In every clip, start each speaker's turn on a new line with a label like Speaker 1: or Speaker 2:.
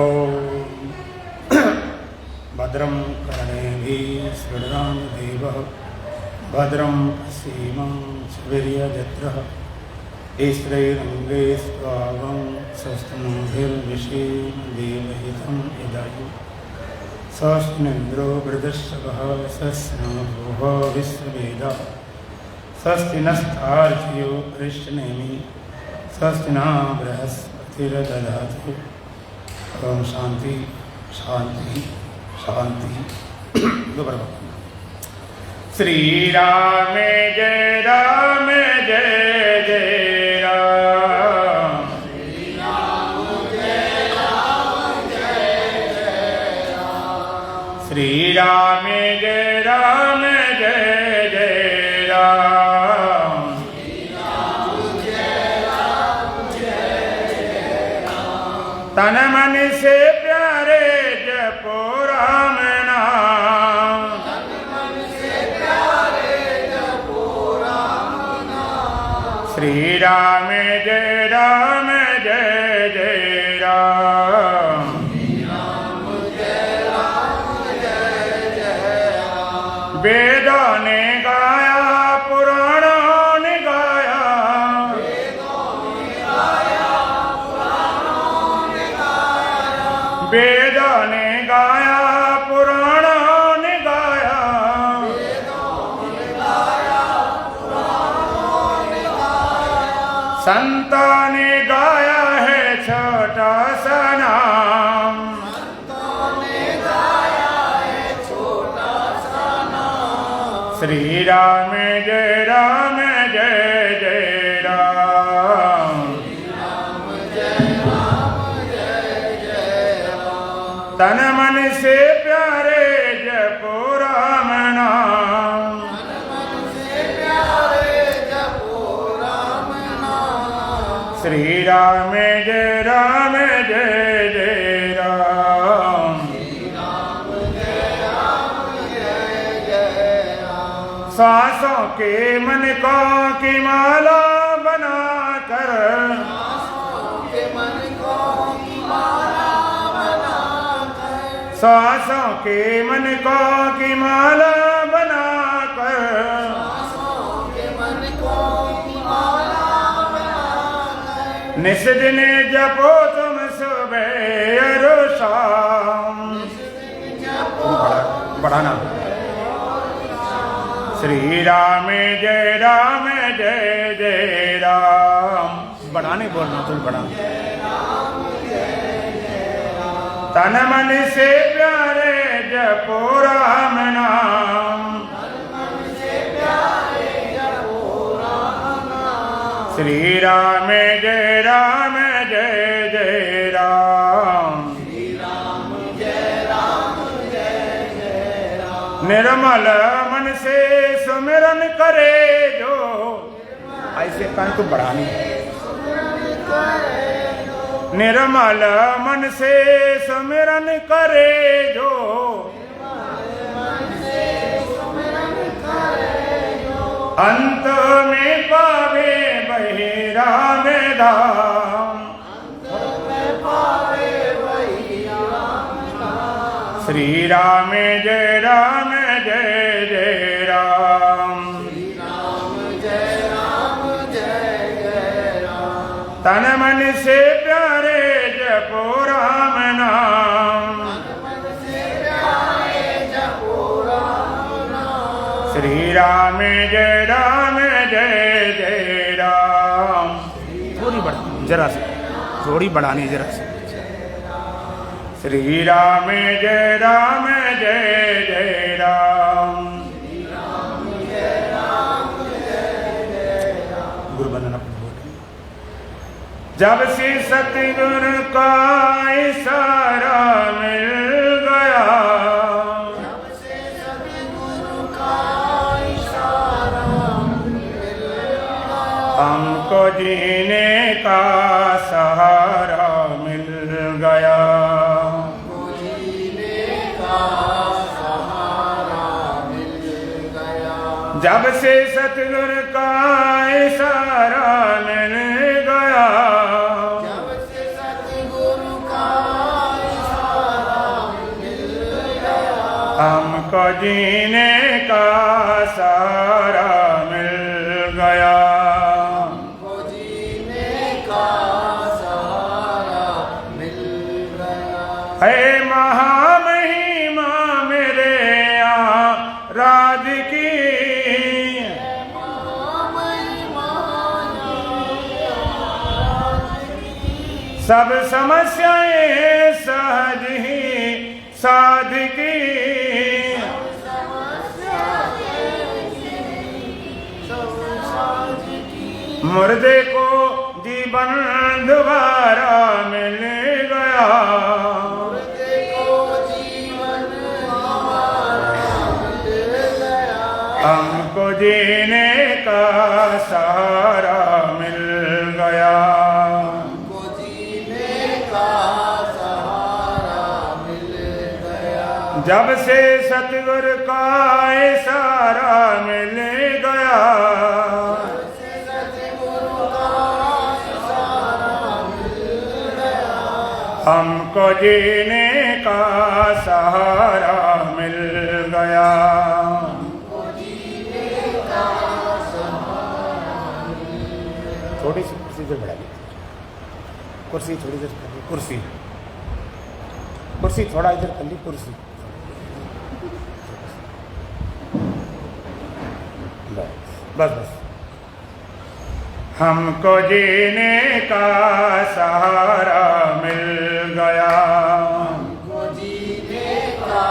Speaker 1: ओम भद्रं कर्णेभिः शृणुयाम देवः भद्रं पश्येमाक्षभिर्यजत्रः स्त्रैरङ्गैस्त्वां स्वस्तिभिर्विषेम देवहितं यदायु स्वस्तिनिन्द्रो वृद्धश्रवः स्वस्तिनो विश्ववेदाः स्वस्ति नस्तार्क्ष्यो कृष्णेमि स्वस्ति न बृहस्पतिर्दधातु। ओम शांति शांति शांति। श्री राम जय राम जय जय राम।
Speaker 2: श्री राम जय राम जय जय राम।
Speaker 1: श्री राम जय राम जय जय राम।
Speaker 2: श्री राम जय राम जय जय राम।
Speaker 1: तन मन से प्यारे जपो राम नाम।
Speaker 2: तन मन से प्यारे जपो राम नाम।
Speaker 1: श्री राम जय राम जय जय राम।
Speaker 2: श्री राम जय राम जय जय राम।
Speaker 1: वेदों ने गाया पुराणों ने गाया।
Speaker 2: वेदों ने गाया पुराणों ने गाया।
Speaker 1: वेदों ने गाया पुराणों ने गाया।
Speaker 2: वेदों ने गाया पुराणों ने गाया।
Speaker 1: संतों ने गाया है छोटा सा नाम।
Speaker 2: संतों ने गाया है छोटा सा नाम।
Speaker 1: श्री राम जय राम जय जय राम।
Speaker 2: श्री राम जय जय राम।
Speaker 1: तन मन से प्यारे जपो राम नाम।
Speaker 2: मन मन से प्यारे जपो राम नाम।
Speaker 1: श्री राम जय राम जय जय राम।
Speaker 2: श्री राम जय जय राम।
Speaker 1: सांसों के मन को की माला बनाकर।
Speaker 2: सांसों के मन को की माला बनाकर।
Speaker 1: सांसों के मन को की माला बनाकर।
Speaker 2: सांसों के मन को की माला बनाकर।
Speaker 1: निस दिन जपो तुम सुबह और शाम। बढ़ाना। श्री राम जय राम जय जय राम। बढ़ाने बोलना तुम बढ़ा। तन मन से प्यारे जपो राम नाम। श्री राम जय राम जय जय राम।
Speaker 2: श्री राम जय राम।
Speaker 1: निर्मल मन से सुमिरन करे जो। ऐसे कान को बढ़ानी। निर्मल मन से सुमिरन करे जो। अंत में पावे बहिरा में धाम। श्री राम जय राम जय जय राम।
Speaker 2: श्री राम जय राम।
Speaker 1: तन मन से प्यारे जपो राम नाम।
Speaker 2: मन से प्यारे जपो राम नाम।
Speaker 1: श्री राम जय जय राम। थोड़ी बढ़ा जरा से थोड़ी बढ़ानी जरा से। श्री राम जय जय राम। गुरु बंदना। जब से सतगुरु का इशारा मिल गया।
Speaker 2: जब से सतगुरु का इशारा मिल गया।
Speaker 1: हमको जीने का सहारा मिल गया।
Speaker 2: जीने का सहारा मिल गया।
Speaker 1: जब से सतगुरु का इशारा मिल गया।
Speaker 2: जब से सतगुरु का
Speaker 1: जीने का सहारा मिल गया।
Speaker 2: हमको जीने का सहारा मिल गया।
Speaker 1: है महामहिमा मेरे राज की, सब समस्याएं सहज ही साध की। मुर्दे को जीवन दोबारा मिल गया।
Speaker 2: मुर्दे को जीवन दोबारा मिल गया।
Speaker 1: हमको जीने का सहारा मिल गया।
Speaker 2: हमको जीने का सहारा मिल गया।
Speaker 1: जब से सतगुरु का इशारा मिल गया। हमको जीने का सहारा मिल गया।
Speaker 2: हमको जीने का सहारा मिल गया।
Speaker 1: थोड़ी सी कुर्सी इधर बढ़ा दीजिए, कुर्सी थोड़ी इधर कर दी, कुर्सी कुर्सी थोड़ा इधर कर ली, कुर्सी बस बस। हमको जीने का सहारा मिल गया।
Speaker 2: हमको जीने का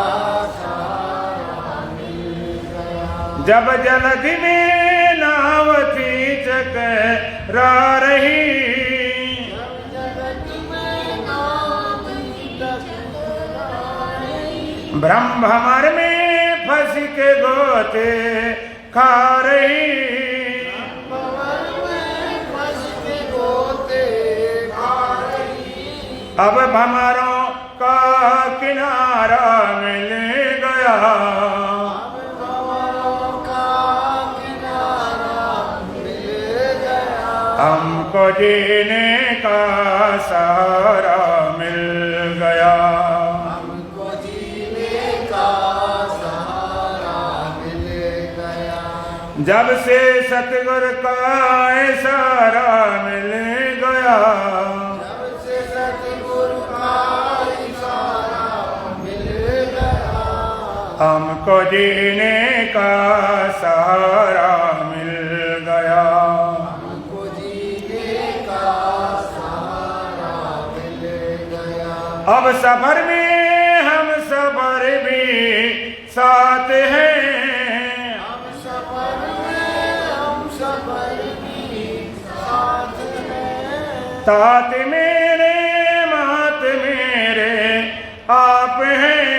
Speaker 2: सहारा मिल गया।
Speaker 1: जब जलधि में नाव थी चकरा रही, ब्रह्म भंवर में फंस के गोते खा रही। अब भंवरों का किनारा मिल गया। हमको जीने का सहारा मिल गया।
Speaker 2: हमको जीने का सहारा मिल गया।
Speaker 1: जब से सतगुरु का इशारा मिल गया।
Speaker 2: जब से सतगुरु का इशारा मिल गया।
Speaker 1: हमको जीने का सहारा मिल गया।
Speaker 2: हमको जीने का सहारा मिल गया।
Speaker 1: अब सफर में हम सफर भी साथ हैं।
Speaker 2: हम सफर भी साथ हैं।
Speaker 1: तात मेरे मात मेरे आप हैं।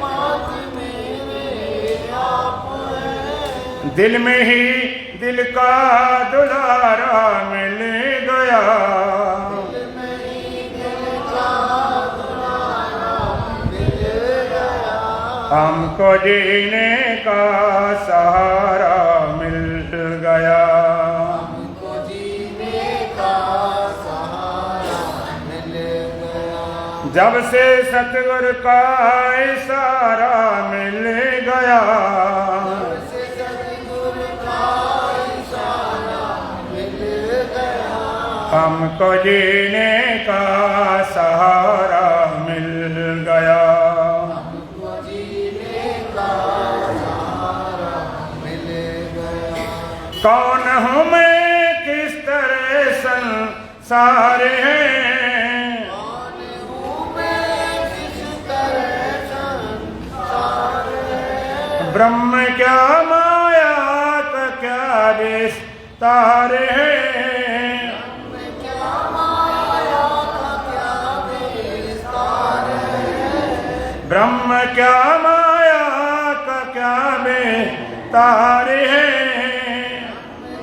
Speaker 2: मात मेरे आप हैं।
Speaker 1: दिल में ही दिल का दुलारा मिल गया।
Speaker 2: दिल में ही दिल का दुलारा मिल गया।
Speaker 1: हमको जीने का सहारा मिल गया।
Speaker 2: हमको जीने का सहारा मिल गया।
Speaker 1: जब से सतगुरु का इशारा मिल गया।
Speaker 2: से सतगुरु का इशारा मिल गया।
Speaker 1: हमको जीने का सहारा मिल गया।
Speaker 2: हमको जीने का सहारा मिल गया।
Speaker 1: कौन हूँ मैं, किस तरह संसार है।
Speaker 2: कौन हूँ मैं, किस तरह संसार है।
Speaker 1: ब्रह्म क्या माया का क्या विस्तार है।
Speaker 2: क्या माया का क्या विस्तार है।
Speaker 1: ब्रह्म क्या माया का क्या विस्तार है।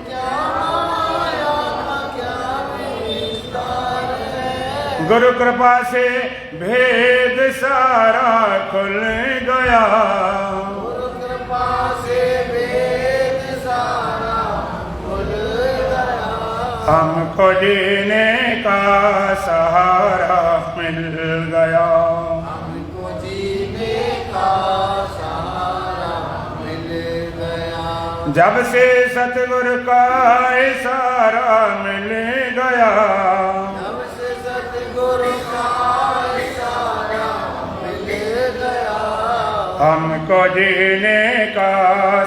Speaker 2: क्या माया का क्या विस्तार है।
Speaker 1: गुरु कृपा से भेद सारा खुल गया।
Speaker 2: गुरु कृपा से वेद सारा खुल गया।
Speaker 1: हमको जीने का सहारा मिल गया।
Speaker 2: हमको जीने
Speaker 1: जब से सतगुरु का इशारा मिल गया,
Speaker 2: जब से सतगुरु का इशारा मिल गया,
Speaker 1: हमको जीने का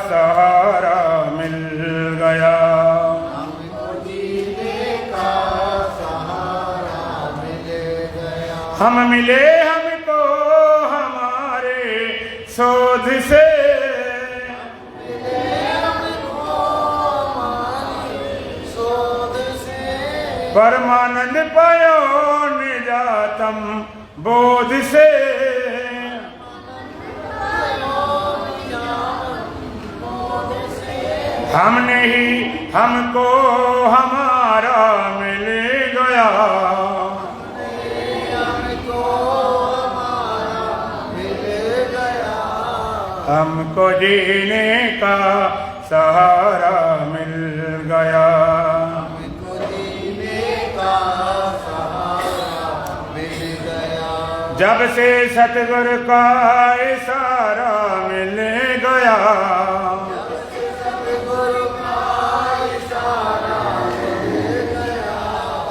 Speaker 1: सहारा मिल गया।
Speaker 2: हमको जीने का सहारा मिल गया।
Speaker 1: हम मिले हमको हमारे शोध से,
Speaker 2: मिले हमको हमारी शोध से,
Speaker 1: परमानंद पायो निजातम बोध से। हमने ही हमको हमारा मिल गया,
Speaker 2: हमको हमारा मिल गया।
Speaker 1: हमको जीने का सहारा मिल गया।
Speaker 2: हमको जीने का सहारा मिल गया।
Speaker 1: जब से सतगुरु का इशारा मिल गया,
Speaker 2: सतगुरु का इशारा मिल गया।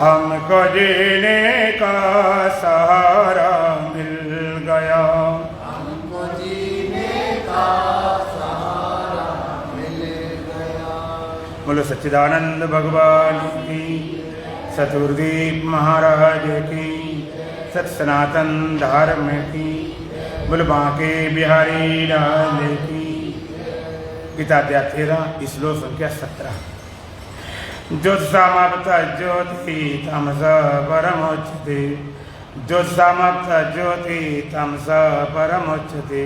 Speaker 1: हमको जीने का सहारा मिल गया।
Speaker 2: हमको जीने का सहारा मिल गया।
Speaker 1: बोलो सच्चिदानंद भगवान की, सतगुरुदेव महाराज की, सत सनातन धर्म की, बोलो बांके बिहारी लाल की। गीताध्याय 13 श्लोक संख्या 17। ज्योतिषामाप्ता ज्योति तमसा परमोच्यते, ज्योतिषामाप्ता ज्योति तमसा परमोच्यते।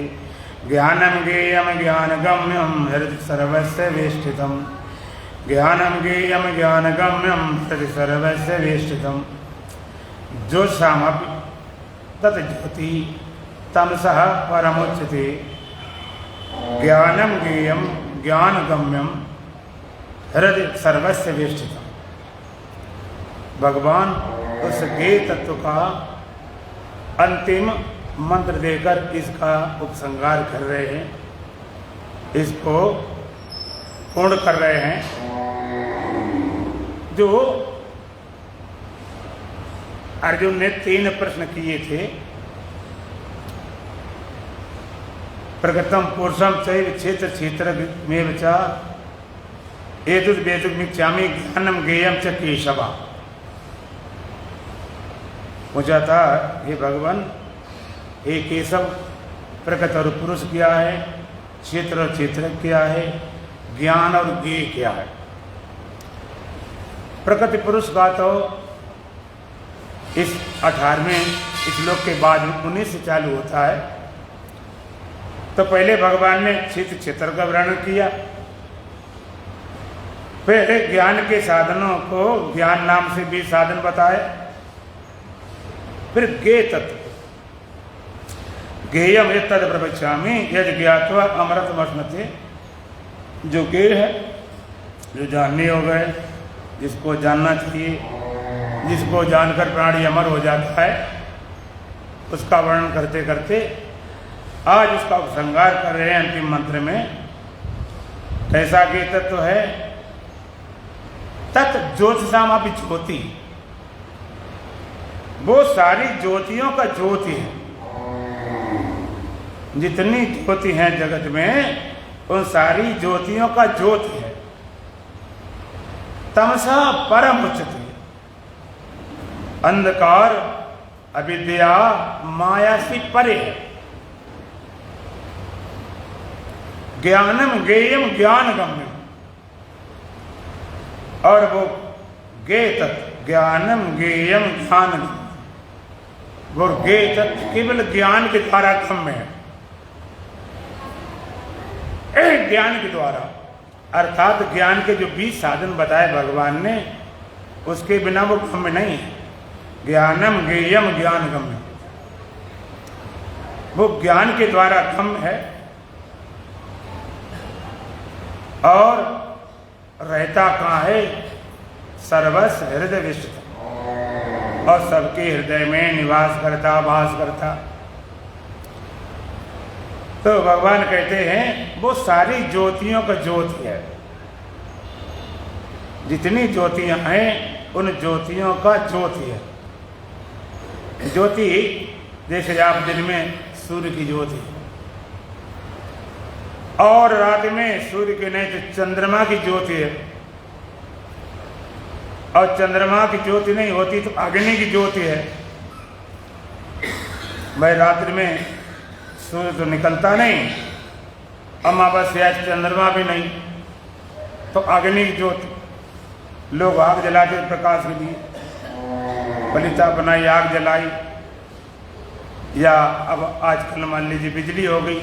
Speaker 1: ज्ञानं ज्ञेयं ज्ञानगम्यं हृदि सर्वस्य वेष्टितं, ज्ञानं ज्ञेयं ज्ञानगम्यं हृदि सर्वस्य वेष्टितं। ज्योतिषामपि तत् ज्योति तमसः परमुच्यते, ज्ञानं ज्ञेयं ज्ञानगम्यं हृदय सर्वस्य वेष्टितम। भगवान उस ज्ञेय तत्व का अंतिम मंत्र देकर इसका उपसंहार कर रहे हैं, इसको पूर्ण कर रहे हैं। जो अर्जुन ने 3 प्रश्न किए थे, प्रकृतम पुरुषम चैव क्षेत्र क्षेत्र में च एतद् वेदमिच्छामि ज्ञानम ज्ञेयम च केशवा। पूछा था, हे भगवान, हे केशव, प्रकृत और पुरुष क्या है, क्षेत्र और क्षेत्र क्या है, ज्ञान और ज्ञेय क्या है। प्रकृति पुरुष का तो इस 18वें श्लोक के बाद 19 से चालू होता है। तो पहले भगवान ने क्षेत्र क्षेत्र का वर्णन किया, फिर ज्ञान के साधनों को ज्ञान नाम से भी साधन बताए, फिर ज्ञेय तत्व, ज्ञेयम यत्तद् प्रवक्ष्यामि यद् ज्ञात्वा अमृतमश्नुते। जो ज्ञेय है, जो जानने हो गए, जिसको जानना चाहिए, जिसको जानकर प्राणी अमर हो जाता है, उसका वर्णन करते करते आज उसका उपसंहार कर रहे हैं अंतिम मंत्र में। कैसा ज्ञेय तत्व है? तत् ज्योतिषामपि ज्योति, वो सारी ज्योतियों का ज्योति है। जितनी ज्योति हैं जगत में, उन सारी ज्योतियों का ज्योति है। तमसा परम उच्चते, अंधकार अविद्या माया से परे है। ज्ञानम ज्ञेयम ज्ञानगम्यम, और वो ज्ञेय तत्व ज्ञानम ज्ञेयम ज्ञानगम्यम, वो ज्ञेय तत्व केवल ज्ञान के द्वारा गम्य है। ज्ञान के द्वारा, अर्थात ज्ञान के जो 20 साधन बताए भगवान ने, उसके बिना वो गम्य नहीं है। ज्ञानम ज्ञेयम ज्ञानगम्यम, वो ज्ञान के द्वारा गम्य है और रहता कहाँ है? सर्वस हृदय विष्ट, और सबके हृदय में निवास करता, वास करता। तो भगवान कहते हैं वो सारी ज्योतियों का ज्योति है। जितनी ज्योतियां हैं उन ज्योतियों का ज्योति है। ज्योति जैसे आप दिन में सूर्य की ज्योति और रात में सूर्य की नहीं तो चंद्रमा की ज्योति है, और चंद्रमा की ज्योति नहीं होती तो अग्नि की ज्योति है। भाई रात्रि में सूर्य तो निकलता नहीं, अमावस्या चंद्रमा भी नहीं, तो अग्नि की ज्योति। लोग आग जलाते प्रकाश के लिए, बलिता बनाई, आग जलाई, या अब आजकल मान लीजिए बिजली हो गई,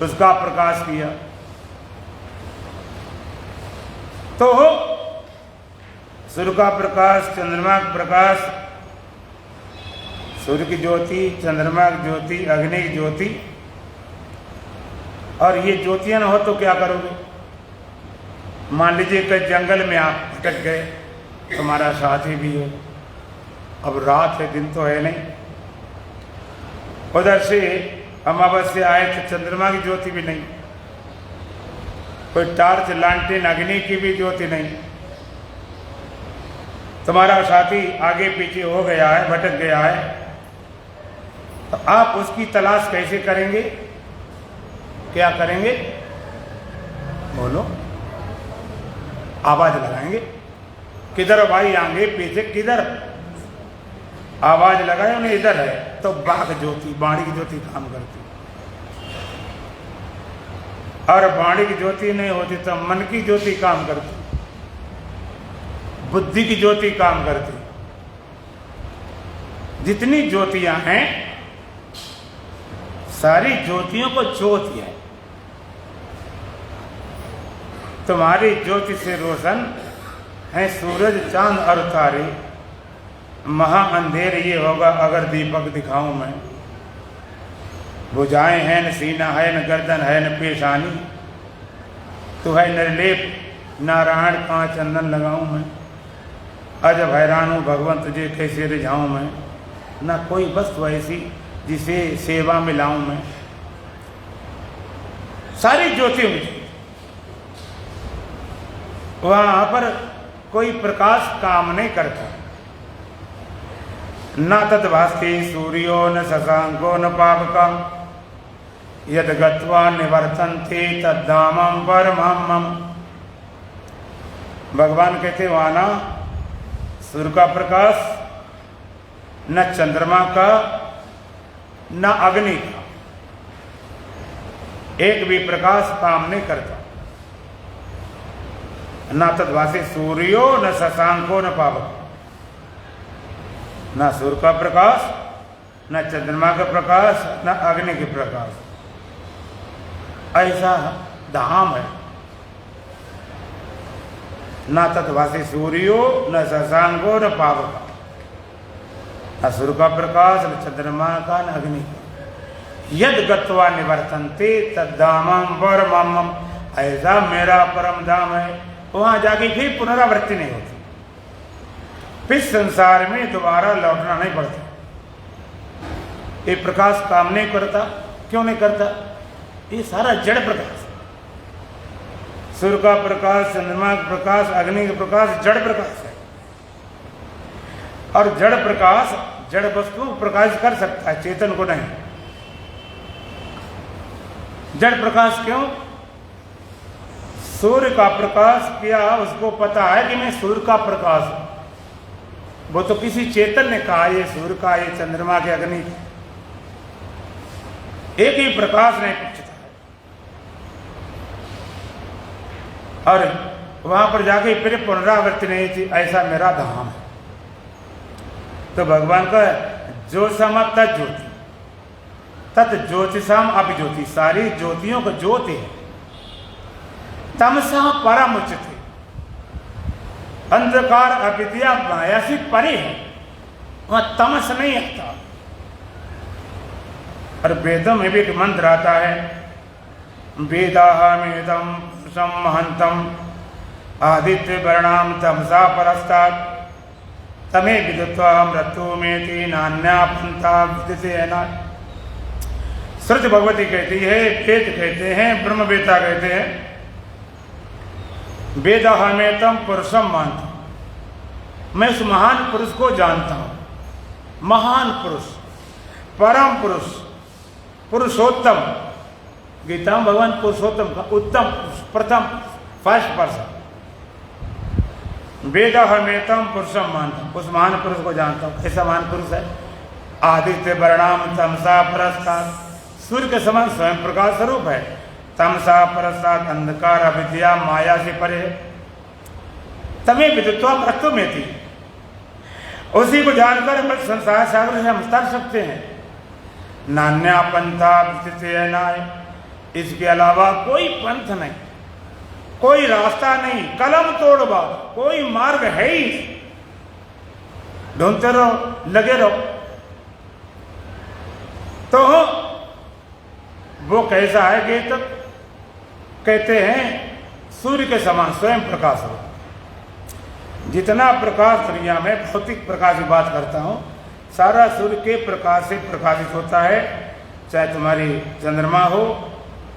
Speaker 1: उसका प्रकाश किया। तो सूर्य का प्रकाश, चंद्रमा का प्रकाश, सूर्य की ज्योति, चंद्रमा की ज्योति, अग्नि की ज्योति, और ये ज्योतियां न हो तो क्या करोगे? मान लीजिए कि जंगल में आप भटक गए, तुम्हारा साथी भी है, अब रात है, दिन तो है नहीं, उधर से अमावस्या आए तो चंद्रमा की ज्योति भी नहीं, कोई टार्च लालटेन अग्नि की भी ज्योति नहीं, तुम्हारा साथी आगे पीछे हो गया है, भटक गया है, तो आप उसकी तलाश कैसे करेंगे? क्या करेंगे? बोलो। आवाज लगाएंगे, किधर भाई? आगे पीछे किधर? आवाज लगाए उन्हें, इधर है, तो बाघ ज्योति, बाणी की ज्योति काम करती। और बाणी की ज्योति नहीं होती तो मन की ज्योति काम करती, बुद्धि की ज्योति काम करती। जितनी ज्योतियां हैं सारी ज्योतियों को ज्योति है। तुम्हारी ज्योति से रोशन है सूरज, चांद और तारे। महा अंधेर ये होगा अगर दीपक दिखाऊं मैं। भुजाएं हैं न सीना है न गर्दन है न पेशानी, तो है निर्लेप नारायण कहाँ चंदन लगाऊं मैं। अजब हैरान हूँ भगवान तुझे कैसे रिझाऊं मैं, ना कोई वस्तु ऐसी जिसे सेवा में लाऊं मैं। सारी ज्योतियों में वहां पर कोई प्रकाश काम नहीं करता। न तद्भास्ति सूर्यो न शशांको न पावका, यद गत्वा निवर्तन्ते तद्धामं परमं मम। भगवान कहते वहां ना सूर्य का प्रकाश, न चंद्रमा का, न अग्नि का, एक भी प्रकाश काम नहीं करता। न तद्भासि सूर्यो न शशांको न पावक, न सूर्य का प्रकाश, न चंद्रमा का प्रकाश, न अग्नि के प्रकाश। ऐसा धाम है। न तद्भासि सूर्यो न शशांको न पावक, न सूर्य का प्रकाश, न चंद्रमा का, न अग्नि का। यद गत्वा निवर्तन्ते तद्धामं परमं मम। ऐसा मेरा परम धाम है, वहां जाके फिर पुनरावृत्ति नहीं होती, फिर संसार में दोबारा लौटना नहीं पड़ता। ये प्रकाश काम नहीं करता। क्यों नहीं करता? ये सारा जड़ प्रकाश, सूर्य का प्रकाश, चंद्रमा का प्रकाश, अग्नि का प्रकाश जड़ प्रकाश है। और जड़ प्रकाश जड़ वस्तु प्रकाश कर सकता है, चेतन को नहीं। जड़ प्रकाश क्यों? सूर्य का प्रकाश किया, उसको पता है कि मैं सूर्य का प्रकाश हूं। वो तो किसी चेतन ने कहा ये सूर्य का, ये चंद्रमा के, अग्नि, एक ही प्रकाश नहीं पूछता। और वहां पर जाके फिर पुनरावृत्ति नहीं थी। ऐसा मेरा धाम है। तो भगवान का जो सम तज्ज्योति तत् ज्योतिषाम अभिज्योति, सारी ज्योतियों को ज्योति है। तमसा परम उचित, अंधकार अविद्या माया से परे है, वहां तमस नहीं आता। और वेदों में भी एक मंत्र आता है, वेदाहमेदं पुरुषं महंतम आदित्य वर्णाम तमसा परस्तात् तमे विदित्वा मृत्युमेति नान्या पंथा विदिते न। श्रुति भगवती कहती है, वेद कहते हैं, ब्रह्मवेत्ता कहते हैं वेदहमेतम पुरुषम मानता हूँ, मैं उस महान पुरुष को जानता हूँ। महान पुरुष, परम पुरुष, पुरुषोत्तम। गीता में भगवान पुरुषोत्तम का उत्तम पुरुष, प्रथम, फर्स्ट पर्सन। वेदहमेतम पुरुषम मानता हूँ, उस महान पुरुष को जानता हूँ। कैसा महान पुरुष है? आदित्य वर्णाम तमसा परस्तात्, सूर्य के समान स्वयं प्रकाश स्वरूप है। तमसा परस्तात् अंधकार अविद्या माया से परे। तमें विदित्वा मृत्युमेति, उसी को जानकर हम संसार सागर से हम तर सकते हैं। नान्या पंथा विचित्य, इसके अलावा कोई पंथ नहीं, कोई रास्ता नहीं, कलम तोड़ बात, कोई मार्ग है ही। ढूंढते रहो, लगे रहो। तो वो कैसा है कि तक कहते हैं सूर्य के समान स्वयं प्रकाश हो। जितना प्रकाश दुनिया में भौतिक प्रकाश की बात करता हूँ, सारा सूर्य के प्रकाश से प्रकाशित होता है। चाहे तुम्हारी चंद्रमा हो,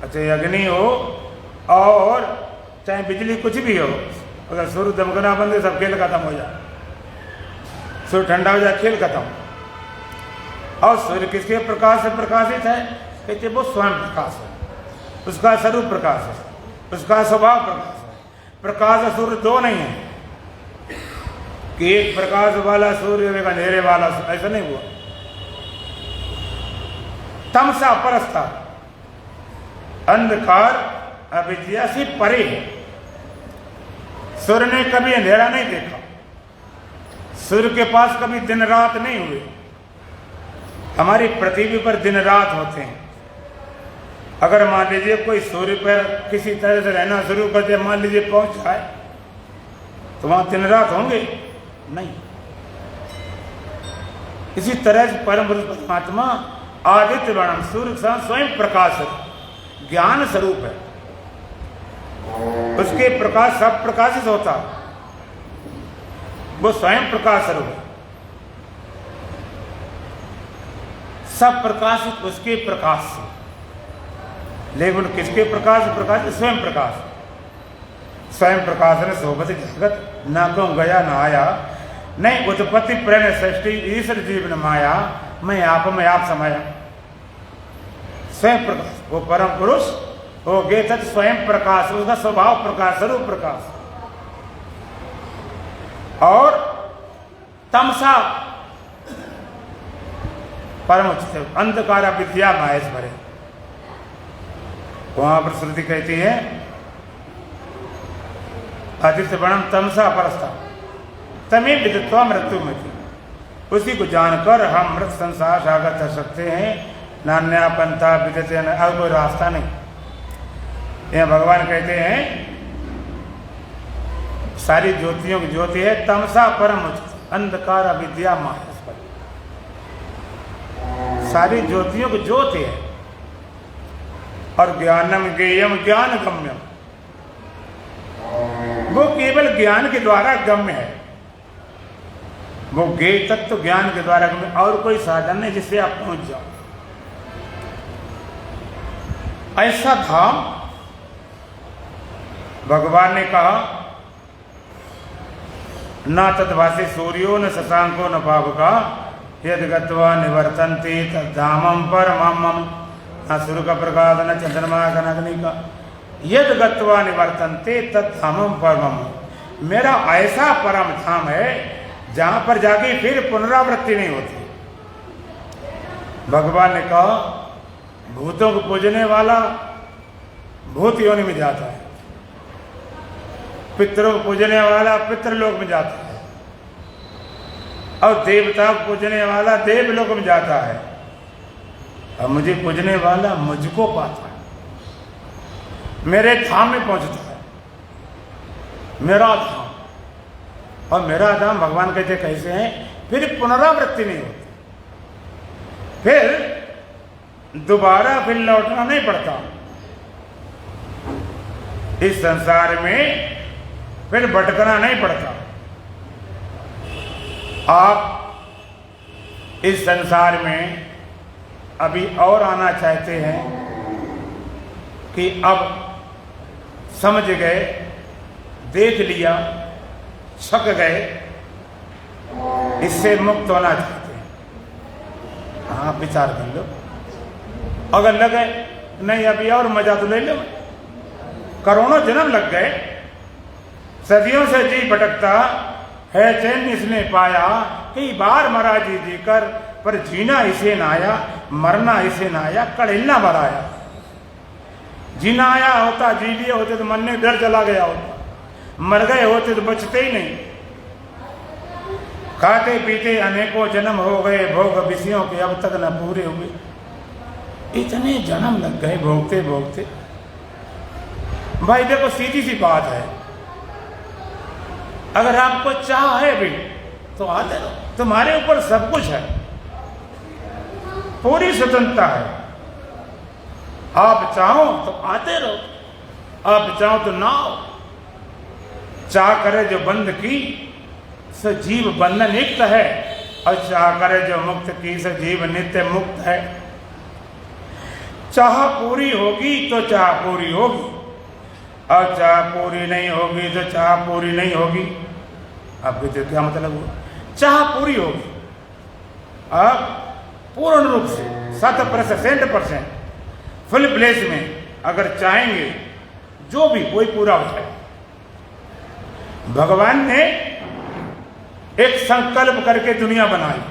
Speaker 1: चाहे अग्नि हो, और चाहे बिजली, कुछ भी हो। अगर सूर्य दमकना बंद है, सब खेल खत्म हो जाए। सूर्य ठंडा हो जाए, खेल खत्म। और सूर्य किसके प्रकाश से प्रकाशित है? कहते वो स्वयं प्रकाश है, उसका स्वरूप प्रकाश है, उसका स्वभाव प्रकाश है। प्रकाश और सूर्य दो नहीं है कि एक प्रकाश वाला सूर्य एक अंधेरे वाला सूर्य, ऐसा नहीं हुआ। तमसा परस्ता, अंधकार अविद्या से परे है। सूर्य ने कभी अंधेरा नहीं देखा, सूर्य के पास कभी दिन रात नहीं हुए। हमारी पृथ्वी पर दिन रात होते हैं। अगर मान लीजिए कोई सूर्य पर किसी तरह से रहना शुरू कर दे, मान लीजिए पहुंच जाए, तो वहां दिन रात होंगे? नहीं। इसी तरह से परम पुरुष परमात्मा आदित्य वर्णम, सूर्य का स्वयं प्रकाश है, ज्ञान स्वरूप है। उसके प्रकाश सब प्रकाशित होता, वो स्वयं प्रकाश स्वरूप है। सब प्रकाशित उसके प्रकाश से। लेकिन किसके प्रकाश? प्रकाश स्वयं प्रकाश। स्वयं प्रकाश ने सोबत जगत ना को गया ना आया, नहीं उत्पत्ति प्रेरण सृष्टि ईश्वर जीवन माया, मैं आप समाया। स्वयं प्रकाश, वो परम पुरुष हो गए तत् स्वयं प्रकाश, उसका स्वभाव प्रकाश, स्वरूप प्रकाश। और तमसा परम उच्च, अंधकार विद्या माहेश भरे। वहां पर श्रुति कहती है आदित्य वर्णम तमसा परस्ता तमें विदित्वा मृत्यु में थी, उसी को जानकर हम मृत संसार सागर कर सकते हैं। नान्या पंथा विदित, अब कोई रास्ता नहीं। यह भगवान कहते हैं सारी ज्योतियों की ज्योति है तमसा परम उचित, अंधकार अविद्या माहेश भरे। सारी ज्योतियों की ज्योति है। और ज्ञानम ज्ञेयम ज्ञान गम्यम, वो केवल ज्ञान के द्वारा गम्य है। वो ज्ञेय तत्व ज्ञान के द्वारा गम्य, और कोई साधन नहीं जिससे आप पहुंच जाओ। ऐसा धाम भगवान ने कहा, न तद्भाषे सूर्यो न शशांको न पावका, यद गत्वा निवर्तन्ते तद्धामम परमम मम। न सूर्य का प्रकाश, न चंद्रमा का, न अग्नि का। यद गत्वा निवर्तन्ते तद्धामम परमम, मेरा ऐसा परम धाम है जहां पर जाके फिर पुनरावृत्ति नहीं होती। भगवान ने कहा भूतों को पूजने वाला भूत योनि में जाता है, पितरों को पूजने वाला पितृलोक में जाता है, और देवता को पूजने वाला देवलोक में जाता है, और मुझे पूजने वाला मुझको पाता है, मेरे धाम में पहुंचता है। मेरा धाम, और मेरा धाम भगवान कहते कैसे हैं, फिर पुनरावृत्ति नहीं होती, फिर दोबारा फिर लौटना नहीं पड़ता। इस संसार में फिर भटकना नहीं पड़ता। आप इस संसार में अभी और आना चाहते हैं कि अब समझ गए देख लिया, छक गए, इससे मुक्त होना चाहते हैं, हाँ विचार कर लो। अगर लगे नहीं अभी और मजा तो ले लो, करोड़ों जन्म लग गए, सदियों से जी भटकता है चैन इसने पाया, कई बार मरा जी जी कर पर जीना इसे ना आया, मरना इसे ना आया, कड़ेलना बराया। जीना आया होता, जी लिए होते तो मन में डर चला गया होता, मर गए होते तो बचते ही नहीं। खाते पीते अनेकों जन्म हो गए, भोग विषयों के अब तक न पूरे हुए। इतने जन्म लग गए भोगते भोगते। भाई देखो सीधी सी बात है, अगर आपको चाह है भी तो आते रहो, तुम्हारे ऊपर सब कुछ है, पूरी स्वतंत्रता है। आप चाहो तो आते रहो, आप चाहो तो ना आओ। चाह करे जो बंद की सो जीव बंधन युक्त है, और चाह करे जो मुक्त की सो जीव नित्य मुक्त है। चाह पूरी होगी तो चाह पूरी होगी, और चाह पूरी नहीं होगी तो चाह पूरी नहीं होगी। आपके तो क्या मतलब हुआ? चाह पूरी होगी, अब पूर्ण रूप से 100% फुल प्लेस में अगर चाहेंगे जो भी कोई पूरा हो जाए। भगवान ने एक संकल्प करके दुनिया बनाई,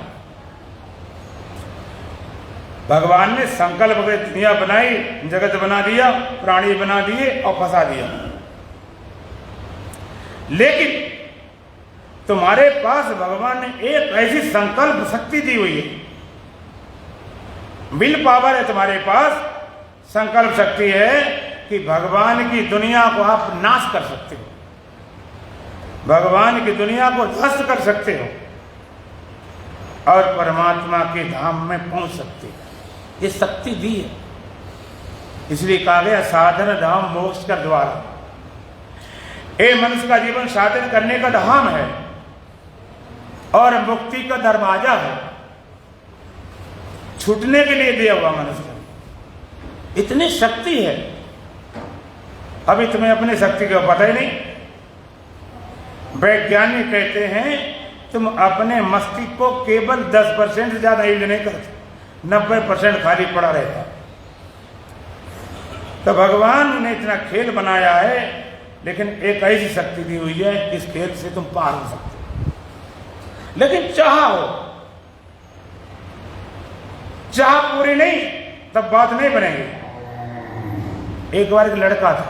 Speaker 1: भगवान ने संकल्प करके दुनिया बनाई, जगत बना दिया, प्राणी बना दिए और फंसा दिया। लेकिन तुम्हारे पास भगवान ने एक ऐसी संकल्प शक्ति दी हुई है, विल पावर है तुम्हारे पास, संकल्प शक्ति है कि भगवान की दुनिया को आप नाश कर सकते हो, भगवान की दुनिया को ध्वस्त कर सकते हो और परमात्मा के धाम में पहुंच सकते हो। ये शक्ति दी है, इसलिए कहा गया साधन धाम मोक्ष का द्वार। ये मनुष्य का जीवन साधन करने का धाम है और मुक्ति का दरवाजा है, छूटने के लिए दिया हुआ मनुष्य को इतनी शक्ति है। अभी तुम्हें अपनी शक्ति का पता ही नहीं। वैज्ञानिक कहते हैं तुम अपने मस्तिष्क को केवल 10% से ज्यादा यूज नहीं करते, 90% खाली पड़ा रहता। तो भगवान ने इतना खेल बनाया है, लेकिन एक ऐसी शक्ति दी हुई है इस खेल से तुम पार हो सकते हो। लेकिन चाहो, चाह पूरी नहीं तब बात नहीं बनेगी। एक बार एक लड़का था,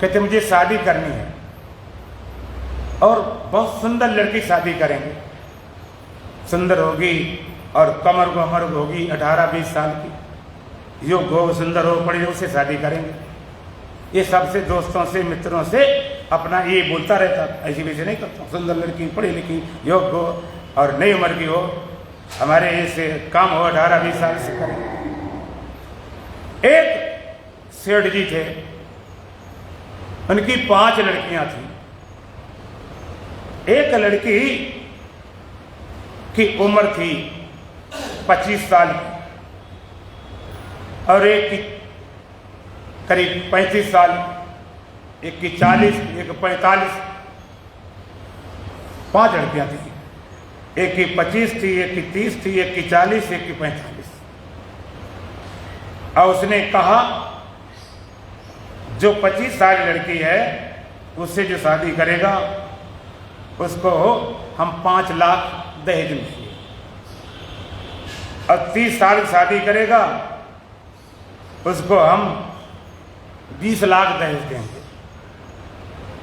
Speaker 1: कहते मुझे शादी करनी है और बहुत सुंदर लड़की शादी करेंगे, सुंदर होगी और कमर को होगी, 18-20 साल की, योग हो, सुंदर हो, पढ़ी, उससे शादी करेंगे। ये सबसे दोस्तों से मित्रों से अपना ये बोलता रहता, ऐसी वैसे नहीं करता, सुंदर लड़की, पढ़ी लिखी, योग हो और नई उम्र की हो, हमारे ऐसे काम हो, 18-20 साल से करें। एक सेठ जी थे, उनकी 5 लड़कियां थी। एक लड़की की उम्र थी 25 साल की और एक की करीब 35 साल, एक की 40, एक 45, 5 लड़कियां थी। एक की 25 थी, एक की 30 थी, एक की 40, एक की 45। और उसने कहा जो 25 साल लड़की है उससे जो शादी करेगा उसको हम 5 लाख दहेज देंगे, और 30 साल की शादी करेगा उसको हम 20 लाख दहेज देंगे,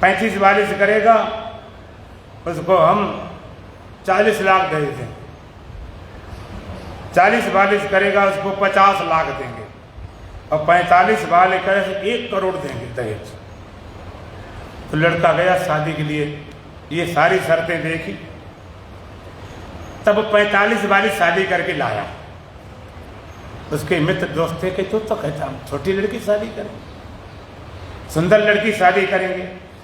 Speaker 1: 35-42 करेगा उसको हम 40 लाख दहेज देंगे, 40-42 करेगा उसको 50 लाख देंगे, और 45 वाले करे से 1 करोड़ देंगे दहेज। तो लड़का गया शादी के लिए, ये सारी शर्तें देखी, तब 45 वाली शादी करके लाया। उसके मित्र दोस्त थे कि तू तो कहता हम छोटी लड़की शादी करेंगे, सुंदर लड़की शादी करेंगे,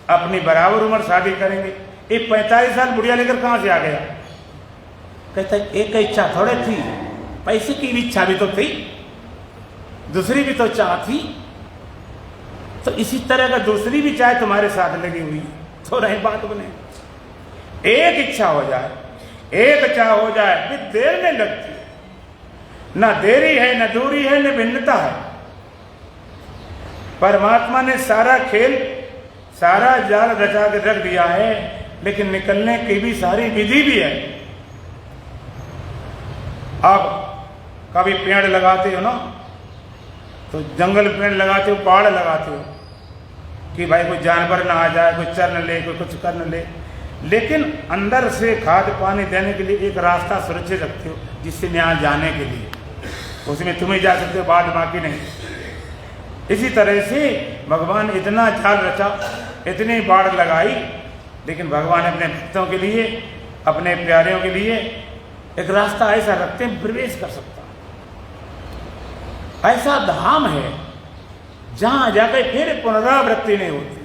Speaker 1: अपनी बराबर उम्र शादी करेंगे, ये 45 साल बुढ़िया लेकर कहाँ से आ गया? कहता एक इच्छा थोड़े थी, पैसे की भी इच्छा भी तो थी, दूसरी भी तो चाह थी, तो इसी तरह का दूसरी भी चाय तुम्हारे साथ लगी हुई है, तो रही बात बने। एक इच्छा हो जाए, एक चाह हो जाए, फिर देर नहीं लगती है। न देरी है, न दूरी है, न भिन्नता है। परमात्मा ने सारा खेल, सारा जाल रचा के रख दिया है, लेकिन निकलने की भी सारी विधि भी है। आप कभी पेड़ लगाते हो ना, तो जंगल पेड़ लगाते हो, पहाड़ लगाते हो कि भाई कोई जानवर ना आ जाए, कोई चर न ले, कोई कुछ कर न ले, लेकिन अंदर से खाद पानी देने के लिए एक रास्ता सुरक्षित रखते हो, जिससे यहाँ जाने के लिए उसमें तुम्हें जा सकते हो, बाद बाकी नहीं। इसी तरह से भगवान इतना जाल रचा, इतनी बाढ़ लगाई, लेकिन भगवान अपने भक्तों के लिए, अपने प्यारियों के लिए एक रास्ता ऐसा रखते हैं, प्रवेश कर सकता। ऐसा धाम है जहां जाकर फिर पुनरावृत्ति नहीं होती।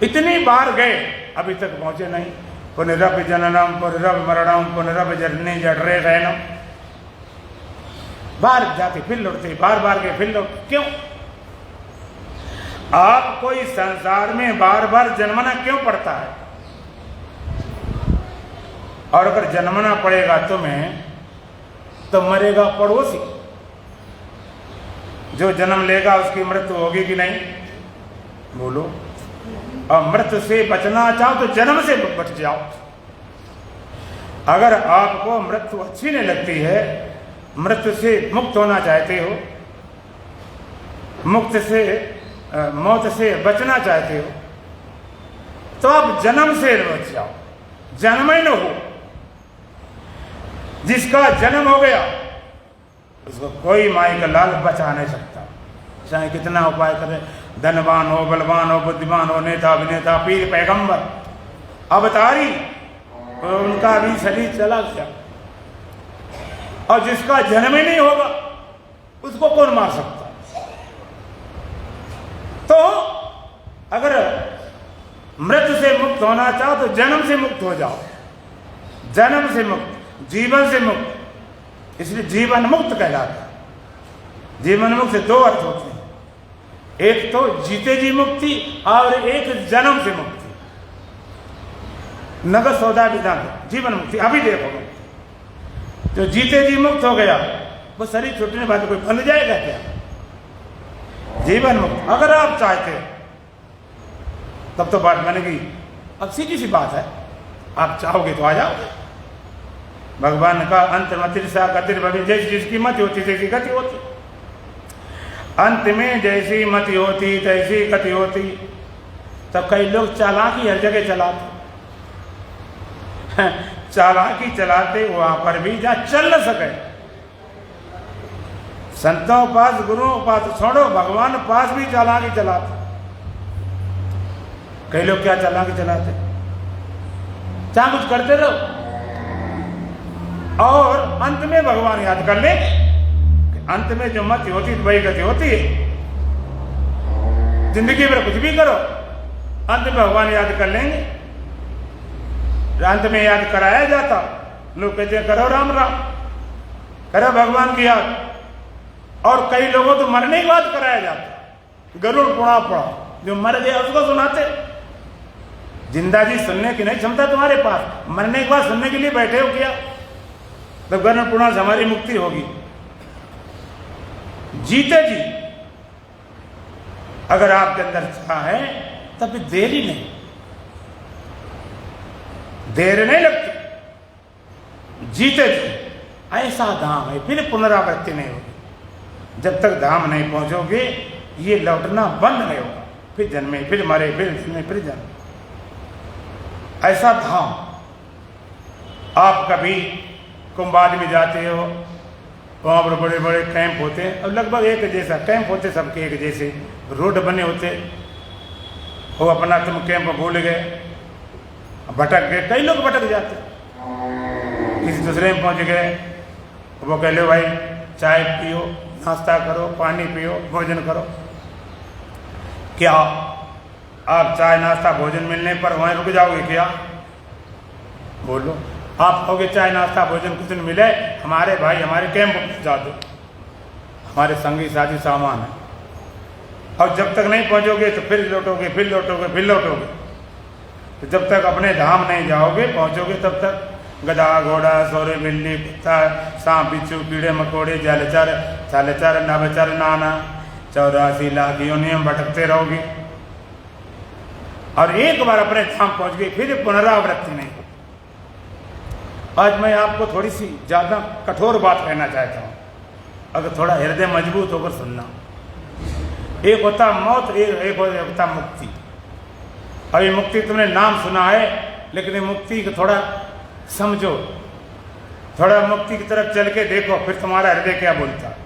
Speaker 1: इतनी बार गए, अभी तक पहुंचे नहीं। पुनरभ जननम पुनरभ मरणम पुनरभ जननी जठरे शयनम, बार जाते फिर लौटते, बार बार गए फिर लौटते। क्यों? आपको इस संसार में बार बार जन्मना क्यों पड़ता है? और अगर जन्मना पड़ेगा तुम्हें, तो मरेगा पड़ोसी। जो जन्म लेगा उसकी मृत्यु होगी कि नहीं? बोलो। और मृत्यु से बचना चाहो तो जन्म से बच जाओ। अगर आपको मृत्यु अच्छी नहीं लगती है, मृत्यु से मुक्त होना चाहते हो, मौत से बचना चाहते हो, तो आप जन्म से बच जाओ, जन्म ही न हो। जिसका जन्म हो गया उसको कोई माई का लाल बचा नहीं सकता, चाहे कितना उपाय करे। धनवान हो, बलवान हो, बुद्धिमान हो, नेता अभिनेता, पीर पैगंबर, अवतारी, उनका भी शरीर चला गया। और जिसका जन्म ही नहीं होगा उसको कौन मार सकता? तो अगर मृत्यु से मुक्त होना चाहो तो जन्म से मुक्त हो जाओ, जन्म से मुक्त, जीवन से मुक्त। इसलिए जीवन मुक्त कहलाता है। जीवन मुक्त से दो अर्थ होते हैं, एक तो जीते जी मुक्ति और एक जन्म से मुक्ति। नगर सौदा विधान जीवन मुक्ति। अभी देखो, जो जीते जी मुक्त हो गया वो शरीर छूटने बाद कोई बन जाएगा क्या? जीवन मुक्त अगर आप चाहते तब तो बात बनेगी। अब सीधी सी बात है, आप चाहोगे तो आ जाओगे। भगवान का अंत मतिर्षा गतिर भवि, जैसी जिसकी मति होती तैसी गति होती। अंत में जैसी मति होती तैसी गति होती। तब कई लोग चालाकी हर जगह चलाते, चालाकी चलाते वहां पर भी जहां चल न सके। संतों पास, गुरुओं पास छोड़ो, भगवान पास भी चालाकी चलाते। कई लोग क्या चालाकी चलाते, चाहे कुछ करते रहो और अंत में भगवान याद कर ले। अंत में जो मति होती तो वही गति होती है। जिंदगी में कुछ भी करो, अंत में भगवान याद कर लेंगे। अंत में याद कराया जाता, लोग कहते हैं करो राम राम, करो भगवान की याद। और कई लोगों तो मरने के बाद कराया जाता, गरुड़ पुड़ा पड़ा, जो मर गया उसको सुनाते। जिंदा जी सुनने की नहीं क्षमता तुम्हारे पास, मरने के बाद सुनने के लिए बैठे हो क्या? तो गरुड़ पुराण से हमारी मुक्ति होगी। जीते जी अगर आपके अंदर चाह है तब देरी नहीं, देर नहीं लगती। जीते जी ऐसा धाम है, फिर पुनरावृत्ति नहीं होगी। जब तक धाम नहीं पहुंचोगे ये लौटना बंद नहीं होगा। फिर जन्मे, फिर मरे, फिर जन्मे, फिर जन्मे। ऐसा धाम। आप कभी कुंभाल में जाते हो, वहाँ पर बड़े बड़े कैंप होते हैं, और लगभग एक जैसा कैंप होते, सबके एक जैसे रोड बने होते। वो अपना तुम कैंप भूल गए, भटक गए। कई लोग भटक जाते, किसी दूसरे में पहुँच गए। वो कह लो भाई चाय पियो, नाश्ता करो, पानी पियो, भोजन करो। क्या आप चाय नाश्ता भोजन मिलने पर वहीं रुक जाओगे क्या? बोलो। आप कहोगे चाय नाश्ता भोजन कुछ नहीं मिले, हमारे भाई हमारे कैंप पहुँचा दो, हमारे संगी साथी सामान है, और जब तक नहीं पहुंचोगे तो फिर लौटोगे, फिर लौटोगे, फिर लौटोगे। तो जब तक अपने धाम नहीं जाओगे, पहुंचोगे, तब तक गधा घोड़ा सौरे बिल्ली कुत्ता सांप बिच्छू कीड़े मकोड़े जलचर थलचर नभचर नाना 84 लाख योनियों में भटकते रहोगे। और एक बार अपने धाम पहुंच गए फिर पुनरावृत्ति नहीं। आज मैं आपको थोड़ी सी ज्यादा कठोर बात कहना चाहता हूं, अगर थोड़ा हृदय मजबूत होकर सुनना। एक होता मौत, एक होता मुक्ति। अभी मुक्ति तुमने नाम सुना है, लेकिन ये मुक्ति को थोड़ा समझो, थोड़ा मुक्ति की तरफ चल के देखो, फिर तुम्हारा हृदय क्या बोलता है।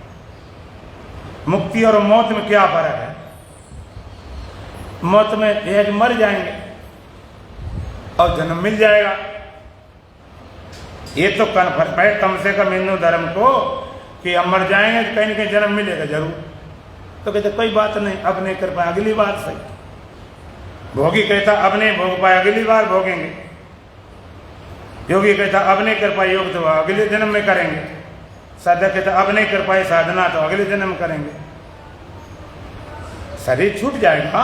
Speaker 1: मुक्ति और मौत में क्या फर्क है? मौत में यह कि मर जाएंगे और जन्म मिल जाएगा, ये तो कन्फर्म है कम से कम हिंदू धर्म को कि हम मर जाएंगे तो कहीं ना कहीं जन्म मिलेगा जरूर। तो कहते कोई बात नहीं, अब नहीं कर पाए अगली बार सही। भोगी कहता अब नहीं भोग पाए अगली बार भोगेंगे। योगी कहता अब नहीं कर पाए योग तो अगले जन्म में करेंगे। साधक कहता अब नहीं कर पाए साधना तो अगले जन्म में करेंगे। शरीर छूट जाएगा,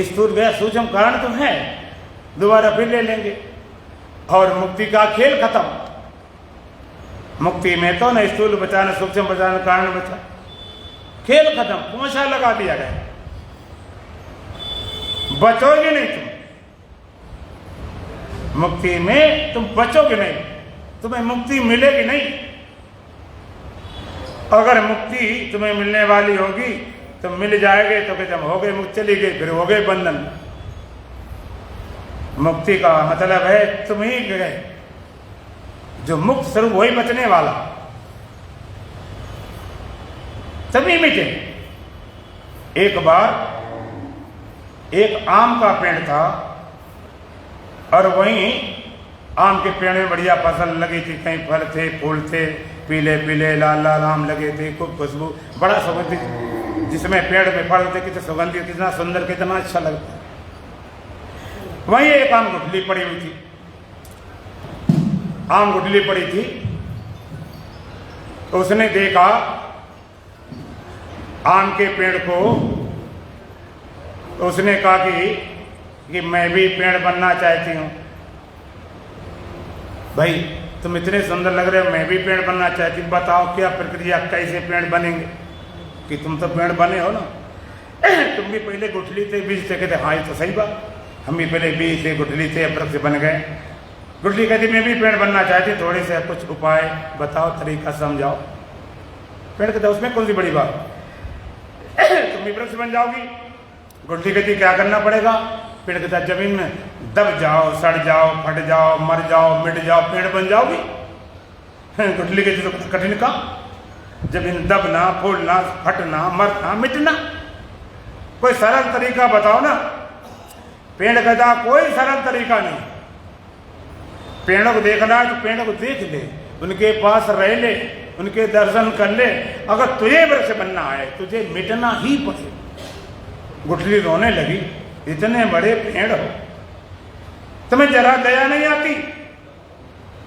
Speaker 1: स्थूल गया सूक्ष्म कारण तो है, दोबारा फिर ले लेंगे और मुक्ति का खेल खत्म। मुक्ति में तो न स्थूल बचा न सूक्ष्म बचा न कारण बचा, खेल खत्म, तमाशा लगा दिया गया। बचोगे नहीं तुम मुक्ति में, तुम बचोगे नहीं, तुम्हें मुक्ति मिलेगी नहीं। अगर मुक्ति तुम्हें मिलने वाली होगी तो मिल जाएंगे तो कहते हम हो गए मुक्ति, चली गई फिर हो गए बंधन। मुक्ति का मतलब है तुम ही गए, जो मुक्त स्वरूप वही बचने वाला, तभी मिटे। एक बार एक आम का पेड़ था और वहीं आम के पेड़ में बढ़िया फसल लगी थी, कहीं फल थे फूल थे, पीले पीले लाल लाल आम लगे थे, खूब खुशबू, बड़ा सुगंधित, जिसमें पेड़ में फल थे कितने सुगंधित, कितना सुंदर, कितना अच्छा लगता। वहीं एक आम गुठली पड़ी हुई थी, आम गुठली पड़ी थी। तो उसने देखा आम के पेड़ को, तो उसने कहा कि मैं भी पेड़ बनना चाहती हूँ। भाई तुम इतने सुंदर लग रहे हो, मैं भी पेड़ बनना चाहती हूँ, बताओ क्या प्रक्रिया, कैसे पेड़ बनेंगे? कि तुम तो पेड़ बने हो ना, तुम भी पहले गुठली थे बीज थे। कहते हाँ ये तो सही बात, हम भी पहले बीज थे गुठली थे वृक्ष बन गए। गुठली कहती मैं भी पेड़ बनना चाहती, थोड़े से कुछ उपाय बताओ, तरीका समझाओ। पेड़ कहते उसमें कौन सी बड़ी बात, तुम भी वृक्ष बन जाओगी। गुठली कहती क्या करना पड़ेगा? पेड़ कहता जमीन में दब जाओ, सड़ जाओ, फट जाओ, मर जाओ, मिट जाओ, पेड़ बन जाओगी। गुठली कहती तो कठिन का, जमीन दबना, फूलना, फटना, मरना, मिटना, कोई सरल तरीका बताओ ना। पेड़ कहता कोई सरल तरीका नहीं, पेड़ों को देखना है तो पेड़ों को देख ले, उनके पास रह ले, उनके दर्शन कर ले। अगर तुझे वृक्ष बनना है तुझे मिटना ही पड़े। गुठली रोने लगी, इतने बड़े पेड़ हो, तुम्हें जरा दया नहीं आती?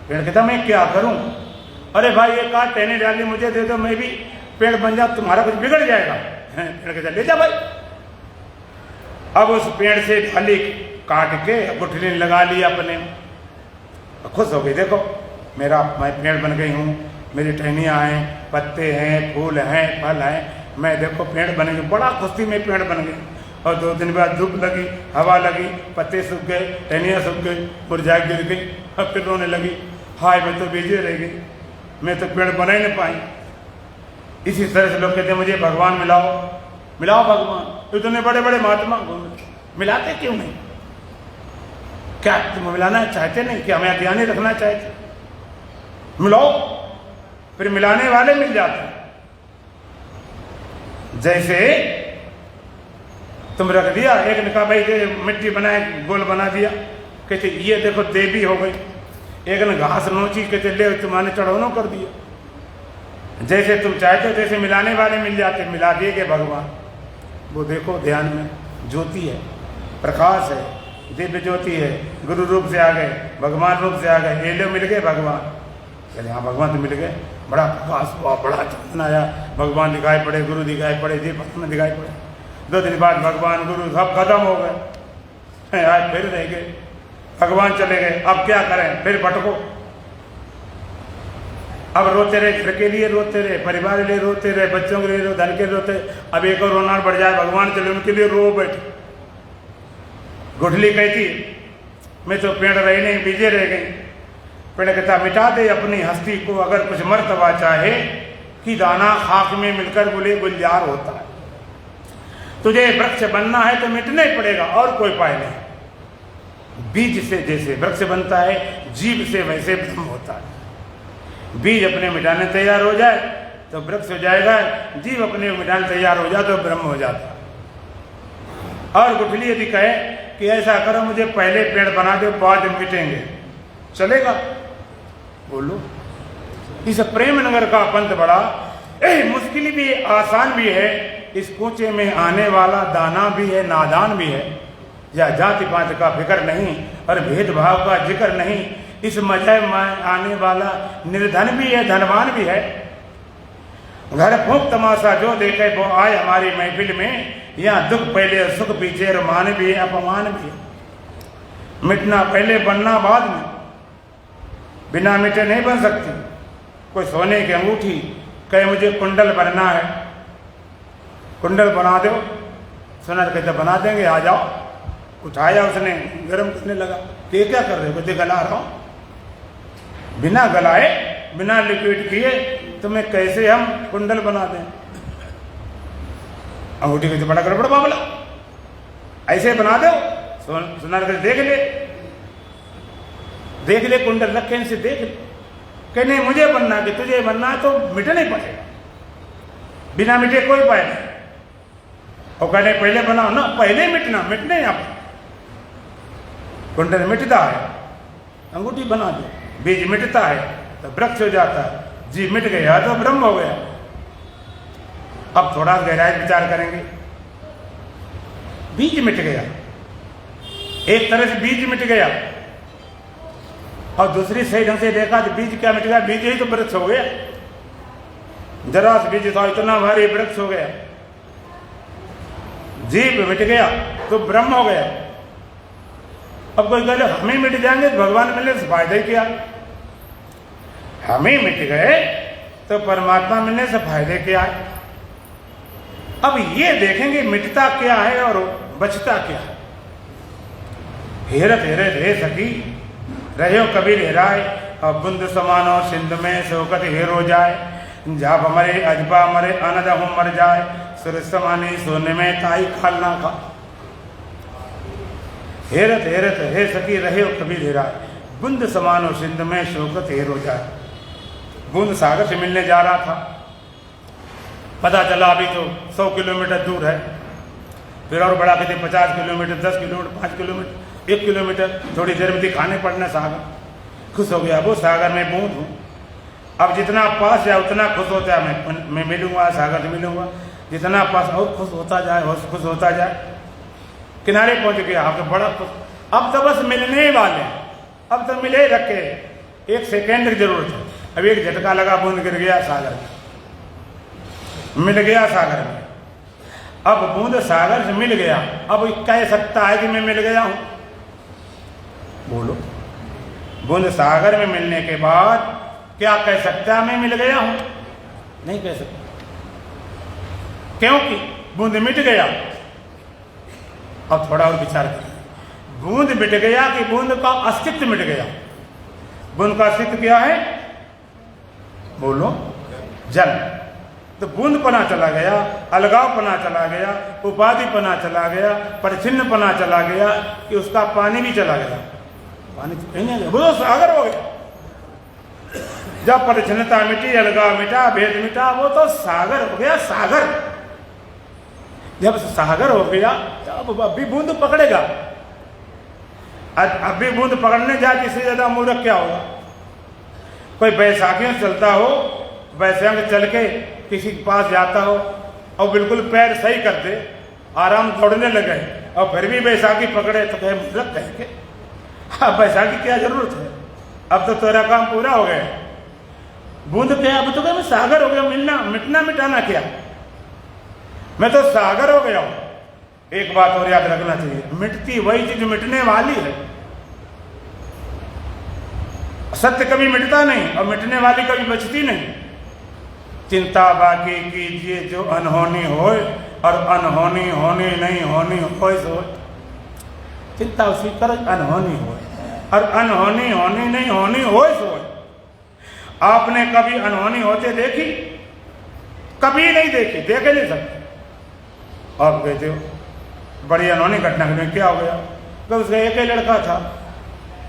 Speaker 1: पेड़ कहता मैं क्या करूं? अरे भाई ये काट टहनी डाली मुझे दे दो, मैं भी पेड़ बन जा, तुम्हारा कुछ बिगड़ जाएगा। पेड़ कहता ले जा भाई। अब उस पेड़ से डाली काट के गुठली लगा लिया अपने, खुश हो गई, देखो मैं पेड़ बन गई हूँ, मेरी टहनियाँ हैं, पत्ते हैं, फूल हैं, फल हैं, मैं देखो पेड़ बन गई। बड़ा खुशी में पेड़ बन गई। और 2 दिन बाद धूप लगी, हवा लगी, पत्ते सूख गए, टहनियाँ सूख गई, मुरझा गिर गई। अब फिर रोने लगी, हाय मैं तो बीजे रह गई, मैं तो पेड़ बना ही नहीं पाई। इसी तरह से लोग कहते हैं मुझे भगवान मिलाओ, मिलाओ भगवान। इतने बड़े बड़े महात्मा मिलाते क्यों नहीं? क्या तुम मिलाना चाहते नहीं? क्या हमें ध्यान रखना चाहते? मिलाओ, फिर मिलाने वाले मिल जाते। जैसे तुम रख दिया, एक ने कहा भाई मिट्टी बनाए गोल बना दिया, कहते ये देखो देवी हो गई। एक ने घास नोची, कहते ले तुम्हारे चढ़ौनों कर दिया। जैसे तुम चाहते हो जैसे मिलाने वाले मिल जाते, मिला दिए गए भगवान। वो देखो ध्यान में ज्योति है, प्रकाश है, दिव्य ज्योति है, गुरु रूप से आ गए, भगवान रूप से आ गए, ये लोग मिल गए भगवान। चले हाँ भगवान तो मिल गए। बड़ा प्रकाश हुआ, बड़ा चंदन आया, भगवान दिखाई पड़े, गुरु दिखाई पड़े, जी पत्नी दिखाई पड़े। 2 दिन बाद भगवान गुरु सब खत्म हो गए। आज फिर रह गए, भगवान चले गए। अब क्या करें, फिर भटको। अब रोते रहे, घर के लिए रोते रहे, परिवार के लिए रोते रहे, बच्चों के लिए, धन के लिए रोते। अब एक और रोना बढ़ जाए, भगवान चले, उनके लिए रो बैठे। गुठली कहती मैं तो पेड़ रही नहीं, बीजे रह गई। पेड़ कहता मिटा दे अपनी हस्ती को, अगर कुछ मर्तबा चाहे कि दाना खाक में मिलकर बोले गुलजार होता है। तुझे वृक्ष बनना है तो मिटना ही पड़ेगा, और कोई उपाय नहीं। बीज से जैसे वृक्ष बनता है, जीव से वैसे ब्रह्म होता है। बीज अपने मिटाने तैयार हो जाए तो वृक्ष हो जाएगा, जीव अपने मिटाने तैयार हो जाए तो ब्रह्म हो जाता है। और गुठली यदि कहे कि ऐसा करो, मुझे पहले पेड़ बना दो, बाद में मिटेंगे, चलेगा? बोलो। इस प्रेम नगर का पंथ बड़ा मुश्किल भी है, आसान भी है। इस कूचे में आने वाला दाना भी है, नादान भी है। या जाति पात का फिक्र नहीं और भेदभाव का जिक्र नहीं। इस मजहब में आने वाला निर्धन भी है, धनवान भी है। घर फूंक तमाशा जो देखे वो आए हमारी महफिल में। यहाँ दुख पहले सुख पीछे, मान भी है, अपमान भी है। मिटना पहले, बनना बाद में। बिना मिटे नहीं बन सकती। कोई सोने की अंगूठी कहे मुझे कुंडल बनना है, कुंडल बना दो। सोनार कहते बना देंगे, आ जाओ। उठाया उसने, गर्म करने लगा। ये क्या कर रहे हो? कहते गला रहा हूं। बिना गलाए, बिना लिक्विड किए तुम्हें कैसे हम कुंडल बना दें? अंगूठी कहते बड़ा गड़बड़ मामला, ऐसे बना दो। सोनार कहते देख ले कुंडल रखे, इनसे देख ले। कहने मुझे बनना कि तुझे बनना है तो मिटना ही पड़ेगा, बिना मिटे कोई उपाय नहीं। और कहने पहले बनाओ ना, पहले मिटना, मिटने यहाँ पर कुंडल मिटता है, अंगूठी बना दो। बीज मिटता है तो वृक्ष हो जाता है, जी मिट गया तो ब्रह्म हो गया। अब थोड़ा गहराई विचार करेंगे। बीज मिट गया, एक तरह से बीज मिट गया, और दूसरी सही ढंग से देखा तो बीज क्या मिट गया? बीज ही तो वृक्ष हो गया। जरा सा बीज था, इतना भारी वृक्ष हो गया। जीव मिट गया तो ब्रह्म हो गया। अब कोई कहे हम ही मिट जाएंगे तो भगवान मिलने से फायदा ही क्या? हम ही मिट गए तो परमात्मा मिलने से फायदे क्या है? अब ये देखेंगे मिटता क्या है और बचता क्या है। हेरत हेरत हे सखी रहो कबीर हेराए, और बुंद समानो सिंध में शोकत हेरो जाए। जाप मरे अजबा मरे अनद हूँ मर जाए, सुर समानी सोने में ताई खाल ना खा। हेरत हेरत हे सखी रहो कबीर हेराए, बुंद समानो सिंध में शोकत हेरो जाए। बूंद सागर से मिलने जा रहा था, पता चला अभी तो 100 किलोमीटर दूर है। फिर और बड़ा कहते 50 किलोमीटर, 10 किलोमीटर, 5 किलोमीटर, 1 किलोमीटर। थोड़ी देर में दिखाने पड़ना सागर। खुश हो गया, वो सागर में बूंद हूँ। अब जितना पास जाए उतना खुश होता है। मैं मिलूंगा, सागर से मिलूंगा। जितना पास और खुश होता जाए, और खुश होता जाए। किनारे पहुंच गया, आप तो बड़ा खुश। अब तो बस मिलने ही वाले, अब तो मिले रखे। 1 सेकेंड की जरूरत है। अब एक झटका लगा, बूंद गिर गया सागर में, मिल गया सागर में। अब बूंद सागर से मिल गया, अब कह सकता है कि मैं मिल गया हूं? बोलो। बूंद सागर में मिलने के बाद क्या कह सकता है मैं मिल गया हूं? नहीं कह सकता, क्योंकि बूंद मिट गया। अब थोड़ा और विचार करें, बूंद मिट गया कि बूंद का अस्तित्व मिट गया? बूंद का अस्तित्व क्या है? बोलो, जल। तो बूंद पना चला गया, अलगाव पना चला गया, उपाधि पना चला गया, परिचिन्न पना चला गया, कि उसका पानी भी चला गया। पानी तो कहीं नहीं गया, वो तो सागर हो गया। जब परिचिन्नता मिटी, अलगाव मिटा, भेद मिटा, वो तो सागर हो गया। सागर जब सागर हो गया तब अभी बूंद पकड़ेगा। अभी बूंद पकड़ने जाए किसी ज्यादा मूर्ख क्या होगा? कोई बैसाखियों चलता हो, बैसाख चल के किसी के पास जाता हो और बिल्कुल पैर सही कर दे, आराम दौड़ने लगे, और फिर भी बैसाखी पकड़े तो कहे मूर्ख कह के, हाँ बैसाखी क्या जरूरत है? अब तो तेरा काम पूरा हो गया। बूंद क्या? अब तो क्या मैं सागर हो गया, मिलना मिटना मिटाना क्या, मैं तो सागर हो गया हूं। एक बात और याद रखना चाहिए, मिटती वही चीज मिटने वाली है। सत्य कभी मिटता नहीं और मिटने वाली कभी बचती नहीं। चिंता बाकी कीजिए जो अनहोनी होए, और अनहोनी होनी नहीं होनी होए सो। चिंता उसी कर अनहोनी होए, और अनहोनी होनी नहीं होनी होए सो। आपने कभी अनहोनी होते देखी? कभी नहीं देखी, देख नहीं सकते। आप कहते हो बड़ी अनहोनी घटना में क्या हो गया? तो उसका एक ही लड़का था,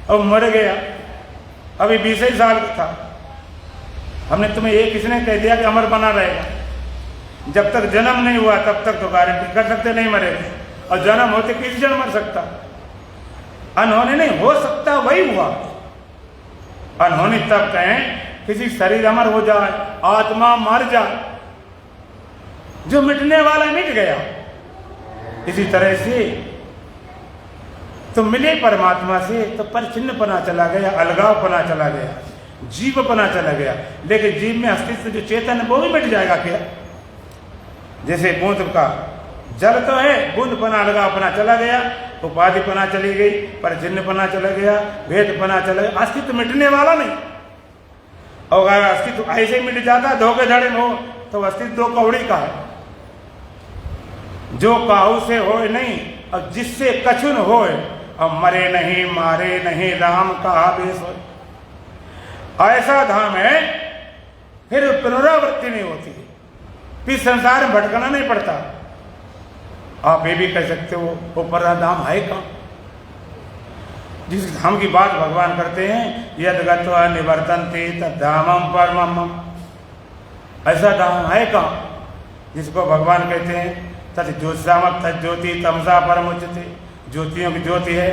Speaker 1: अब मर गया, अभी 20 ही साल का था। हमने तुम्हें ये किसने कह दिया कि अमर बना रहेगा? जब तक जन्म नहीं हुआ तब तक तो गारंटी कर सकते नहीं मरेगा, और जन्म होते किसी जन मर सकता। अनहोनी नहीं हो सकता, वही हुआ। अनहोनी तब कहें किसी शरीर अमर हो जाए, आत्मा मर जाए, जो मिटने वाला मिट गया। इसी तरह से तो मिले परमात्मा से तो परिचिन्न पना चला गया, अलगाव पना चला गया, जीव पना चला गया। लेकिन जीव में अस्तित्व जो चेतन है वो भी मिट जाएगा क्या? जैसे बूंद का जल तो है, बूंद पना अलगाव पना चला गया, उपाधि पना चली गई, परिचिन्न पना चला गया, भेद पना चला गया। अस्तित्व मिटने वाला नहीं। और अगर अस्तित्व ऐसे मिट जाता धोखे धड़े में हो तो अस्तित्व दो कौड़ी का है। जो काहू से होए नहीं और जिससे कछुन होए, और मरे नहीं मारे नहीं राम कहा बेस हो। ऐसा धाम है, फिर पुनरावृत्ति नहीं होती, फिर संसार में भटकना नहीं पड़ता। आप ये भी कह सकते हो ऊपर धाम है कहाँ? जिस धाम की बात भगवान करते हैं, यद गत्वा निवर्तन्ते तद्धामम परमम, ऐसा धाम है कहाँ जिसको भगवान कहते हैं तत् ज्योतिषामक तत् ज्योति तमसा परमुच्यते। ज्योतियों की ज्योति है,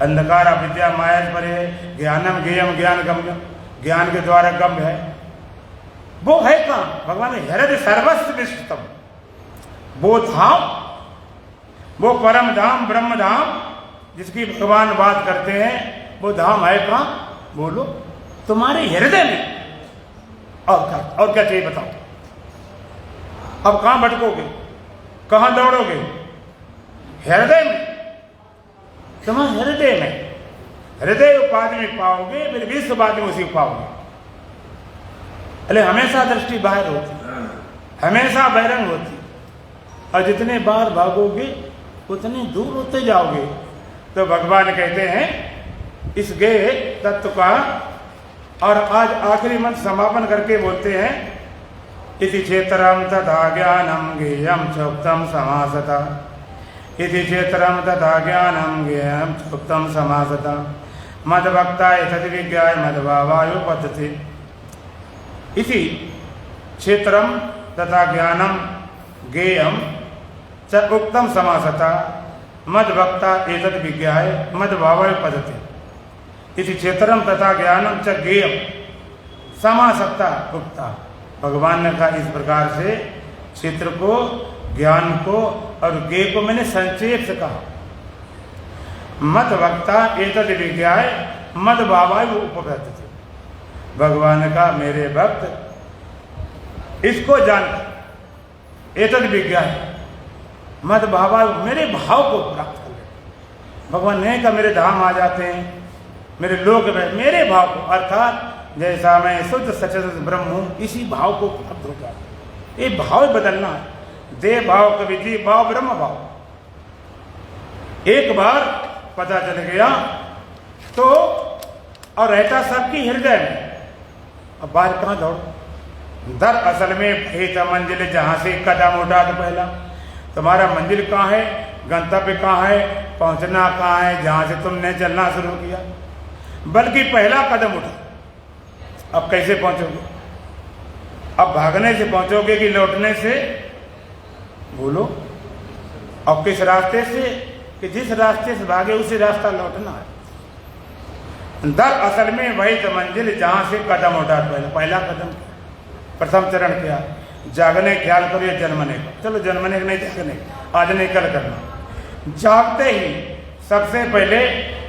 Speaker 1: अंधकार अविद्या माया पर है, ज्ञानम ज्ञेयम ज्ञान गम्य, ज्ञान के द्वारा गम्य है। वो है कहाँ? भगवान ने हृदय सर्वस्व विष्टतम, वो धाम, वो परम धाम ब्रह्म धाम जिसकी भगवान बात करते हैं, वो धाम है कहाँ? बोलो, तुम्हारे हृदय में। और क्या चाहिए बताओ? अब कहाँ भटकोगे, कहाँ दौड़ोगे? हृदय में, तुम्हारे हृदय में। हृदय उपाधि में पाओगे, फिर विश्व उपाधि में उसी को पाओगे। अरे हमेशा दृष्टि बाहर होती, हमेशा बहिरंग होती, और जितने बार भागोगे उतने दूर होते जाओगे। तो भगवान कहते हैं इस गे तत्व का, और आज आखिरी मंत्र समापन करके बोलते हैं इति क्षेत्रम तथा ज्ञानम ज्ञेयम चोक्तम समासता। इति क्षेत्रम तथा ज्ञानम ज्ञेयम चोक्तम समासता। मद्भक्ता यथति विज्ञाय मद्भावायो पद्धति। इति क्षेत्रम तथा ज्ञानम ज्ञेयम च उक्तम समासता। मद्भक्ता एतद् विज्ञाय मद्भावाय पद्धति। इति क्षेत्रम तथा ज्ञानम च ज्ञेयम समासता उक्ता। भगवान ने कहा इस प्रकार से क्षेत्र को, ज्ञान को और ज्ञेय को मैंने संक्षेप से कहा। मद्भक्ता एतद् विज्ञाय मद्भावाय उपपद्धति। भगवान ने कहा मेरे भक्त इसको जानकर, एतद् विज्ञाय मद्भावाय, मेरे भाव को प्राप्त कर ले। भगवान ने कहा मेरे धाम आ जाते हैं, मेरे लोक में मेरे भाव को, अर्थात जैसा मैं शुद्ध सचेतन ब्रह्म हूं, इसी भाव को प्राप्त हो जाए। ये भाव बदलना है। देह भाव कभी जीव भाव ब्रह्म भाव, एक बार पता चल गया तो, और रहता सबकी हृदय में। अब बाहर कहाँ दौड़ो? दर असल में भेद मंजिल, जहां से कदम उठा तो पहला तुम्हारा मंजिल कहाँ है, गंतव्य कहाँ है, पहुंचना कहाँ है, जहां से तुमने चलना शुरू किया, बल्कि पहला कदम उठा। अब कैसे पहुंचोगे? अब भागने से पहुंचोगे कि लौटने से? बोलो। अब किस रास्ते से? कि जिस रास्ते से भागे उसी रास्ता लौटना है। दर असल में वही तो मंजिल जहां से कदम उठा। पहला कदम, प्रथम चरण क्या? जागने ख्याल करो या जन्मने का। चलो जन्मने का नहीं, जागने, आज नहीं कल करना। जागते ही सबसे पहले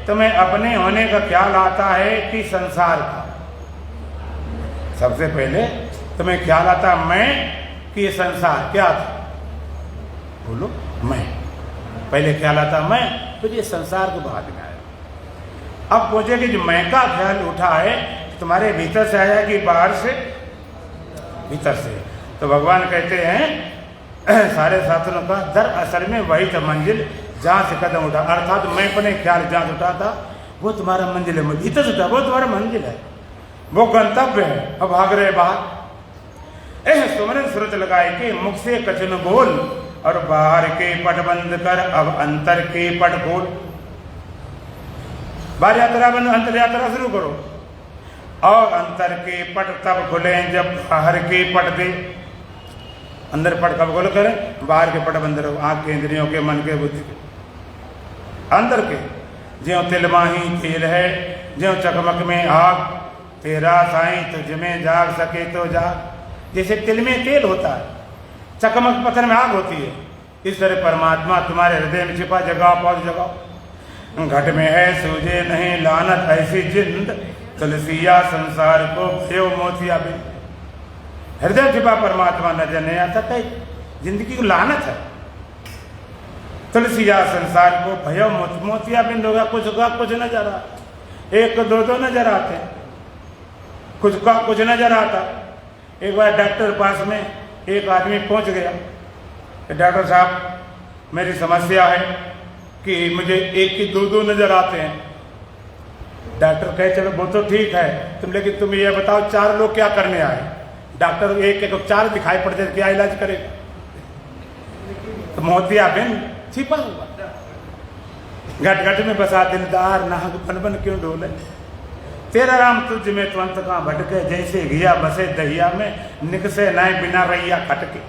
Speaker 1: तुम्हें अपने होने का ख्याल आता है कि संसार का। सबसे पहले तुम्हें ख्याल आता मैं कि ये संसार क्या था? बोलो मैं। पहले ख्याल आता मैं, फिर ये संसार के बाद में आया। अब पूछे कि जो मैं का ख्याल उठा है तुम्हारे भीतर से आया कि बाहर से? भीतर से। तो भगवान कहते हैं सारे साधनों का दरअसल में वही था मंजिल जहाँ से कदम उठा, अर्थात मैं अपने ख्याल जहाँ से उठा था वो तुम्हारा मंजिल है। भीतर से उठा वो तुम्हारा मंजिल है, वो गंतव्य है। अब भाग रहे बाहर। सुमरन सुरत लगाए के मुख से कचन बोल और बाहर के पट बंद कर अब अंतर के पट खोल। बाहर यात्रा बंद, अंतर यात्रा शुरू करो। और अंतर के पट तब खुले जब बाहर के पट दे। अंदर पट कब खोल करें? बाहर के पट बंद रहो, आंख के, इंद्रियों के, मन के, बुद्धि के। अंदर के ज्यों तिलमाही तेल है, ज्यों चकमक में आग, तेरा साईं तुझ में जाग सके तो जाग। जैसे तिल में तेल होता है, चकमक पत्थर में आग होती है, इस तरह परमात्मा तुम्हारे हृदय में छिपा। जगाओ पौध जगाओ। घट में है सूझे नहीं लानत ऐसी जिंद, तुलसिया संसार को भयो मोतिया बिन। हृदय छिपा परमात्मा नजर नहीं आता, कई जिंदगी को लानत है। तुलसिया संसार को भयो मोतिया बिंद होगा। कुछ का कुछ नजर आता, एक को दो नजर आते हैं, कुछ का कुछ नजर आता। एक बार डॉक्टर पास में एक आदमी पहुंच गया कि डॉक्टर साहब मेरी समस्या है कि मुझे एक की दो नजर आते हैं। डॉक्टर कहे चलो वो तो ठीक है तुम, लेकिन तुम ये बताओ 4 लोग क्या करने आए? डॉक्टर एक एक 4 दिखाई पड़ते क्या इलाज करेगा? तो मोतिया बिन छिपा हुआ घट घट में बसा दिलदार नाहक बन बन क्यों डोले। तेरा राम तुझ में तुरंत कहाँ भटके, जैसे घिया बसे दहिया में निकसे नाय बिना रैया खटके।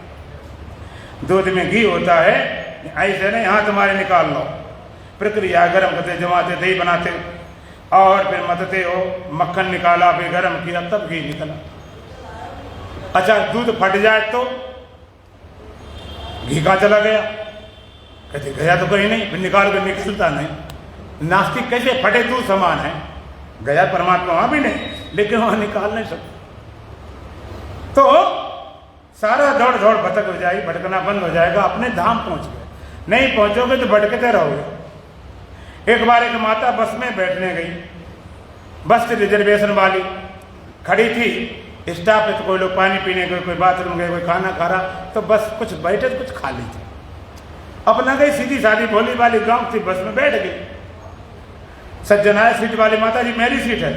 Speaker 1: दूध में घी होता है ऐसे नहीं, हाँ तुम्हारे निकाल लो। प्रक्रिया गर्म करते जमाते दही बनाते और फिर मतते हो, मक्खन निकाला फिर गर्म किया तब घी निकला। अच्छा दूध फट जाए तो घी कहाँ चला गया? कहते गया तो कहीं नहीं, फिर निकाल कर निकलता नहीं। नास्तिक कैसे फटे दूध समान है, गया परमात्मा वहां भी नहीं, लेकिन वहां निकाल नहीं सकते। तो सारा दौड़ दौड़ भटक हो जाएगी, भटकना बंद हो जाएगा, अपने धाम पहुंच गए। नहीं पहुंचोगे तो भटकते रहोगे। एक बार एक माता बस में बैठने गई, बस से रिजर्वेशन वाली खड़ी थी, स्टाफ पे तो कोई लोग पानी पीने गए, कोई बाथरूम गए, कोई खाना खा रहा, तो बस कुछ बैठे कुछ खाली थी। अपना गई सीधी सादी भोली वाली गांव थी, बस में बैठ गई। सज्जन आए, सीट वाली माता जी मेरी सीट है,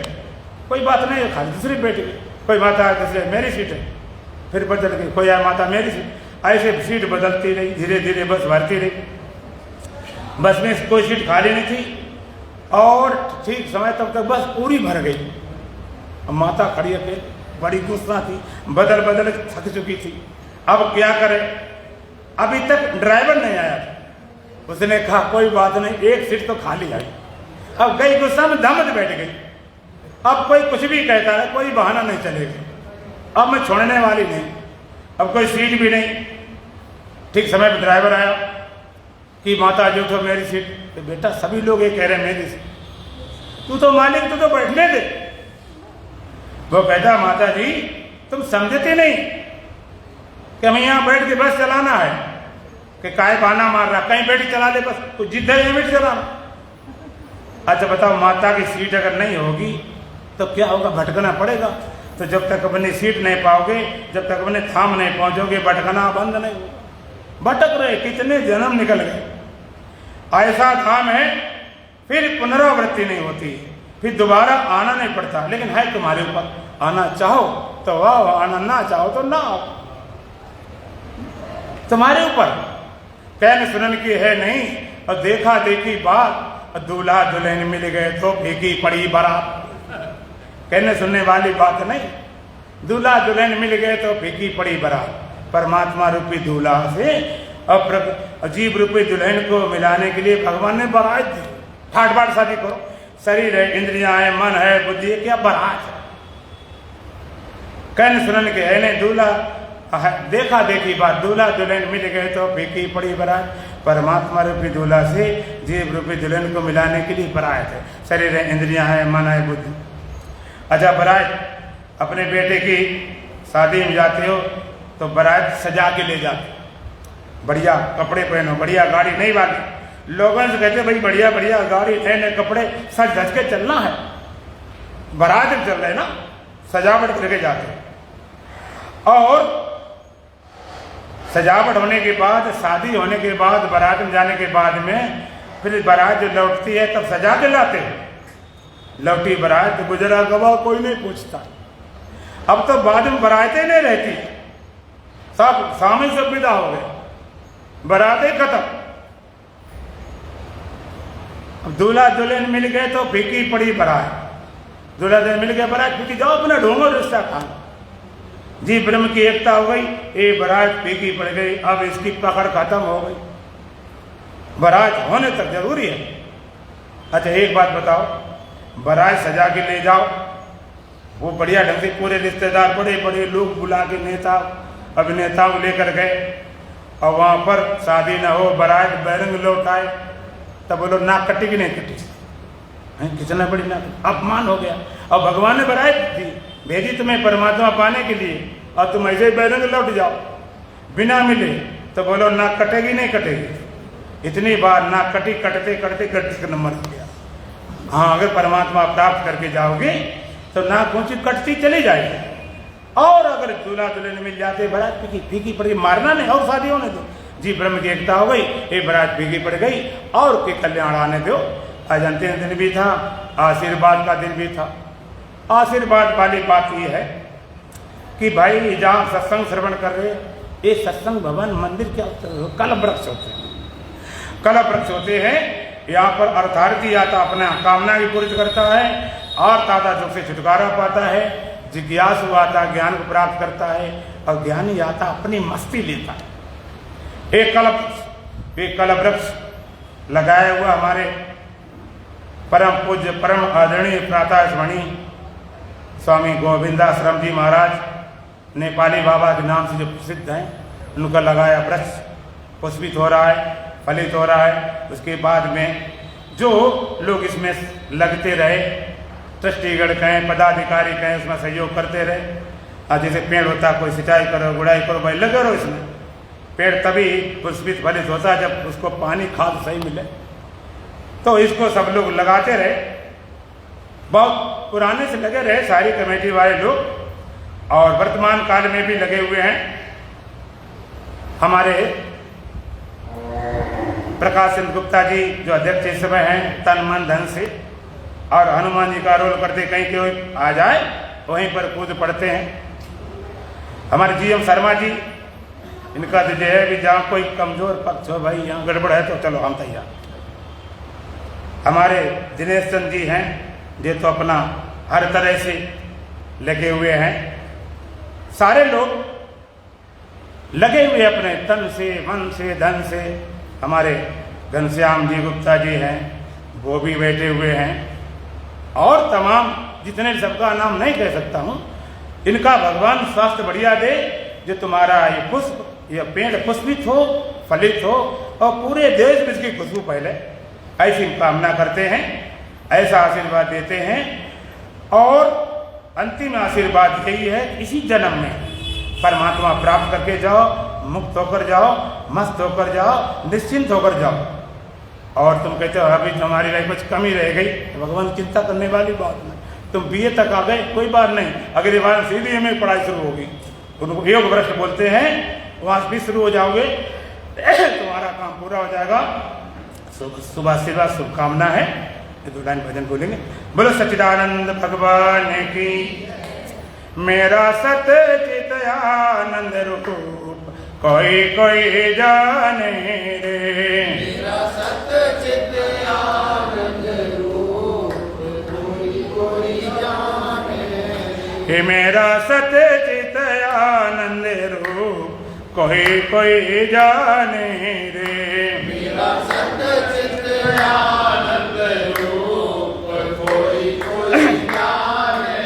Speaker 1: कोई बात नहीं है, खाली दूसरी बैठ गई। कोई माता आए दूसरे मेरी सीट है, फिर बदल गई, कोई आए माता मेरी सीट। ऐसे सीट बदलती रही, धीरे धीरे बस भरती रही। बस में कोई सीट खाली नहीं थी और ठीक समय तक बस पूरी भर गई। माता खड़ी अकेले, बड़ी गुस्सा थी, बदल बदल थक चुकी थी। अब क्या करे, अभी तक ड्राइवर नहीं आया था। उसने कहा कोई बात नहीं, एक सीट तो खाली आई। अब गई गुस्सा में दम बैठ गई। अब कोई कुछ भी कहता है, कोई बहाना नहीं चलेगा, अब मैं छोड़ने वाली नहीं, अब कोई सीट भी नहीं। ठीक समय पर ड्राइवर आया कि माता जो तो मेरी सीट। तो बेटा सभी लोग ये कह रहे हैं मेरी सीट, तू तो मालिक, तू तो बैठने दे। वो कहता माता जी तुम समझते नहीं कि हमें यहाँ बैठ के बस चलाना है, कि काय बहाना मार रहा, कहीं बैठ चला ले बस, कुछ जिद है बैठ चलाना। अच्छा बताओ माता की सीट अगर नहीं होगी तो क्या होगा? भटकना पड़ेगा। तो जब तक अपनी सीट नहीं पाओगे, जब तक अपने थाम नहीं पहुंचोगे, भटकना बंद नहीं होगा। भटक रहे, कितने जन्म निकल गए। ऐसा धाम है फिर पुनरावृत्ति नहीं होती, फिर दोबारा आना नहीं पड़ता। लेकिन है तुम्हारे ऊपर, आना चाहो तो आओ, आना ना चाहो तो ना आओ, तुम्हारे ऊपर। कहने सुनन की है नहीं, और देखा देखी बात, दूल्हा दुल्हन मिल गए तो फीकी पड़ी बारात। कहने सुनने वाली बात नहीं, दूल्हा दुल्हन मिल गए तो फीकी पड़ी बारात। परमात्मा रूपी दूल्हा से अजीब रूपी दुल्हन को मिलाने के लिए भगवान ने बारात दी। ठाट बाट शादी करो, शरीर है, इंद्रियां है, मन है, बुद्धि है, क्या बारात है। कहने सुनन के है नहीं, दूल्हा देखा देखी बात, दूल्हा दुल्हन मिल गए तो फीकी पड़ी बारात। परमात्मा रूपी दूल्हा से जीव रूपी दुल्हन को मिलाने के लिए बारात है। शरीर है, इंद्रियां है, मन है, बुद्धि। अच्छा बारात अपने बेटे की शादी में जाते हो तो बारात सजा के ले जाते, बढ़िया कपड़े पहनो, बढ़िया गाड़ी नहीं वाली। लोगों से कहते भाई बढ़िया बढ़िया गाड़ी, नए नए कपड़े, सज धज के चलना है, बारात में चल रहे ना, सजावट करके जाते। और सजावट होने के बाद, शादी होने के बाद, बारात में जाने के बाद में फिर बारात जो लौटती है तब सजा के लाते हैं। लौटी बारात गुजरा गवा कोई नहीं पूछता। अब तो बाद में बारातें नहीं रहती, सब सामने सब विदा हो गए, बारातें खत्म। अब दूल्हा दुल्हन मिल गए तो फीकी पड़ी बारात, दूल्हा दुल्हन मिल गए बारात फीकी, जाओ अपना ढूंढो रिश्ता खाना। जी ब्रह्म की एकता हो गई, ये बारात फीकी पड़ गई, अब इसकी पकड़ खत्म हो गई। बारात होने तक जरूरी है। अच्छा एक बात बताओ, बारात सजा के ले जाओ, वो बढ़िया ढंग से पूरे रिश्तेदार, बड़े बड़े लोग बुला के नेता अभिनेताओं लेकर गए, और वहाँ पर शादी ना हो, बारात बैरंग लौट आए, तब बोलो नाक कटी कि नहीं कटी? कितना बड़ी नाक, अपमान हो गया। और भगवान ने बारात दी, भेजी तुम्हें परमात्मा पाने के लिए, और तुम ऐसे ही बैरंग लौट जाओ बिना मिले, तो बोलो नाक कटेगी नहीं कटेगी? इतनी बार नाक कटी, कटते कटते कटते नंबर हो गया। हाँ, अगर परमात्मा प्राप्त करके जाओगे तो नाक ऊंची कटती चली जाएगी। और अगर दूल्हा दुल्हन मिल जाते, बारात फीकी फीकी पड़ गई, मारना नहीं और शादी होने दो। जी ब्रह्म की एकता हो गई, ये बारात फीकी पड़ गई, और के कल्याण आने दो। आज अंतिम दिन भी था, आशीर्वाद का दिन भी था। आशीर्वाद वाली बात ये है कि भाई जहाँ सत्संग श्रवण कर रहे, ये सत्संग भवन मंदिर क्या होता है? कल्प वृक्ष होते हैं, कल्प वृक्ष होते हैं। यहाँ पर अर्थार्थी आता अपना कामना की पूरी करता है, और ताता दुख से छुटकारा पाता है, जिज्ञासु आता ज्ञान को प्राप्त करता है, और ज्ञानी आता अपनी मस्ती लेता है। एक कल्प वृक्ष लगाया हुआ हमारे परम पूज्य परम आदरणीय प्रातः स्मरणीय स्वामी गोविंदाश्रम जी महाराज, नेपाली बाबा के नाम से जो प्रसिद्ध हैं, उनका लगाया वृक्ष पुष्पित हो रहा है, फलित हो रहा है। उसके बाद में जो लोग इसमें लगते रहे, ट्रस्टीगण कहें, पदाधिकारी कहें, उसमें सहयोग करते रहे। और जैसे पेड़ होता है, कोई सिंचाई करो, गुड़ाई करो, भाई लगे रहो इसमें। पेड़ तभी पुष्पित फलित होता है जब उसको पानी खाद सही मिले। तो इसको सब लोग लगाते रहे, बहुत पुराने से लगे रहे सारी कमेटी वाले लोग, और वर्तमान काल में भी लगे हुए हैं। हमारे प्रकाश चंद्र गुप्ता जी जो अध्यक्ष इस समय हैं, तन मन धन से, और हनुमान जी का रोल करते, कहीं कोई आ जाए वहीं पर कूद पड़ते हैं। हमारे GM शर्मा जी, इनका तो जो है भी जहाँ कोई कमजोर पक्ष हो, भाई यहाँ गड़बड़ है तो चलो हम तैयार। हमारे दिनेश चंद जी हैं, ये तो अपना हर तरह से लगे हुए हैं। सारे लोग लगे हुए अपने तन से, मन से, धन से। हमारे घनश्याम जी गुप्ता जी हैं, वो भी बैठे हुए हैं, और तमाम जितने, सबका नाम नहीं कह सकता हूँ। इनका भगवान स्वास्थ्य बढ़िया दे, जो तुम्हारा ये पुष्प, ये पेड़ पुष्पित हो, फलित हो, और पूरे देश में इसकी खुशबू फैले, ऐसी कामना करते हैं, ऐसा आशीर्वाद देते हैं। और अंतिम आशीर्वाद यही है, इसी जन्म में परमात्मा प्राप्त करके जाओ, मुक्त होकर जाओ, मस्त होकर जाओ, निश्चिंत होकर जाओ। और तुम कहते हो अभी तुम्हारी लाइफ कुछ कमी रह गई, भगवान चिंता करने वाली बात नहीं। तुम BA तक आ गए, कोई बात नहीं, अगली बार सीधी MA पढ़ाई शुरू होगी, उनको योग भ्रष्ट बोलते हैं, वहाँ भी शुरू हो जाओगे, तुम्हारा काम पूरा हो जाएगा। सुबह से शुभकामना है, दो लाइन भजन बोलेंगे। बोलो सच्चिदानंद भगवान की, मेरा सच्चित आनंद रूप कोई कोई जाने रे,
Speaker 2: मेरा सच्चित आनंद रूप कोई जाने,
Speaker 1: हे मेरा सच्चित आनंद रूप कोई कोई जाने रे,
Speaker 2: मेरा सच्चित आनंद रूप कोई जाने,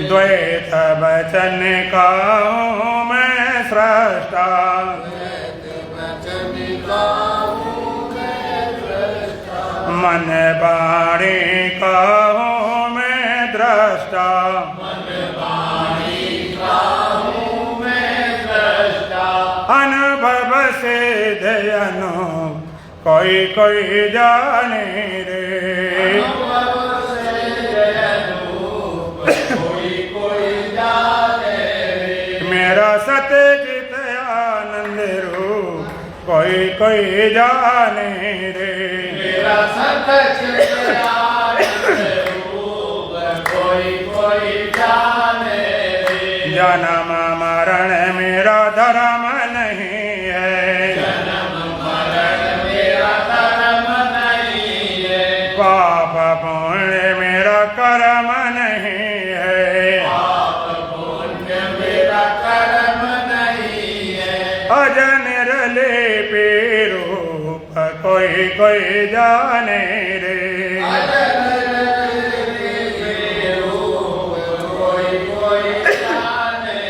Speaker 1: द्वैत वचन का हूँ मैं सृष्टा, मन बाणी का हूँ मैं दृष्टा, चित अनूप कोई कोई जाने रे।
Speaker 2: अनुभव से अनूप कोई कोई जाने रे।
Speaker 1: मेरा सत्य चित आनंद रूप कोई कोई जाने रे।
Speaker 2: मेरा सत्य चित आनंद रूप कोई कोई जाने रे।
Speaker 1: जन्म मरण मेरा धर्म नहीं है।
Speaker 2: जन्म मरण मेरा धर्म नहीं है।
Speaker 1: पाप पुण्य मेरा कर्म नहीं है।
Speaker 2: पाप पुण्य मेरा कर्म नहीं है।
Speaker 1: अजन रले रूप कोई कोई जाने रे।
Speaker 2: अजन रूप कोई कोई जाने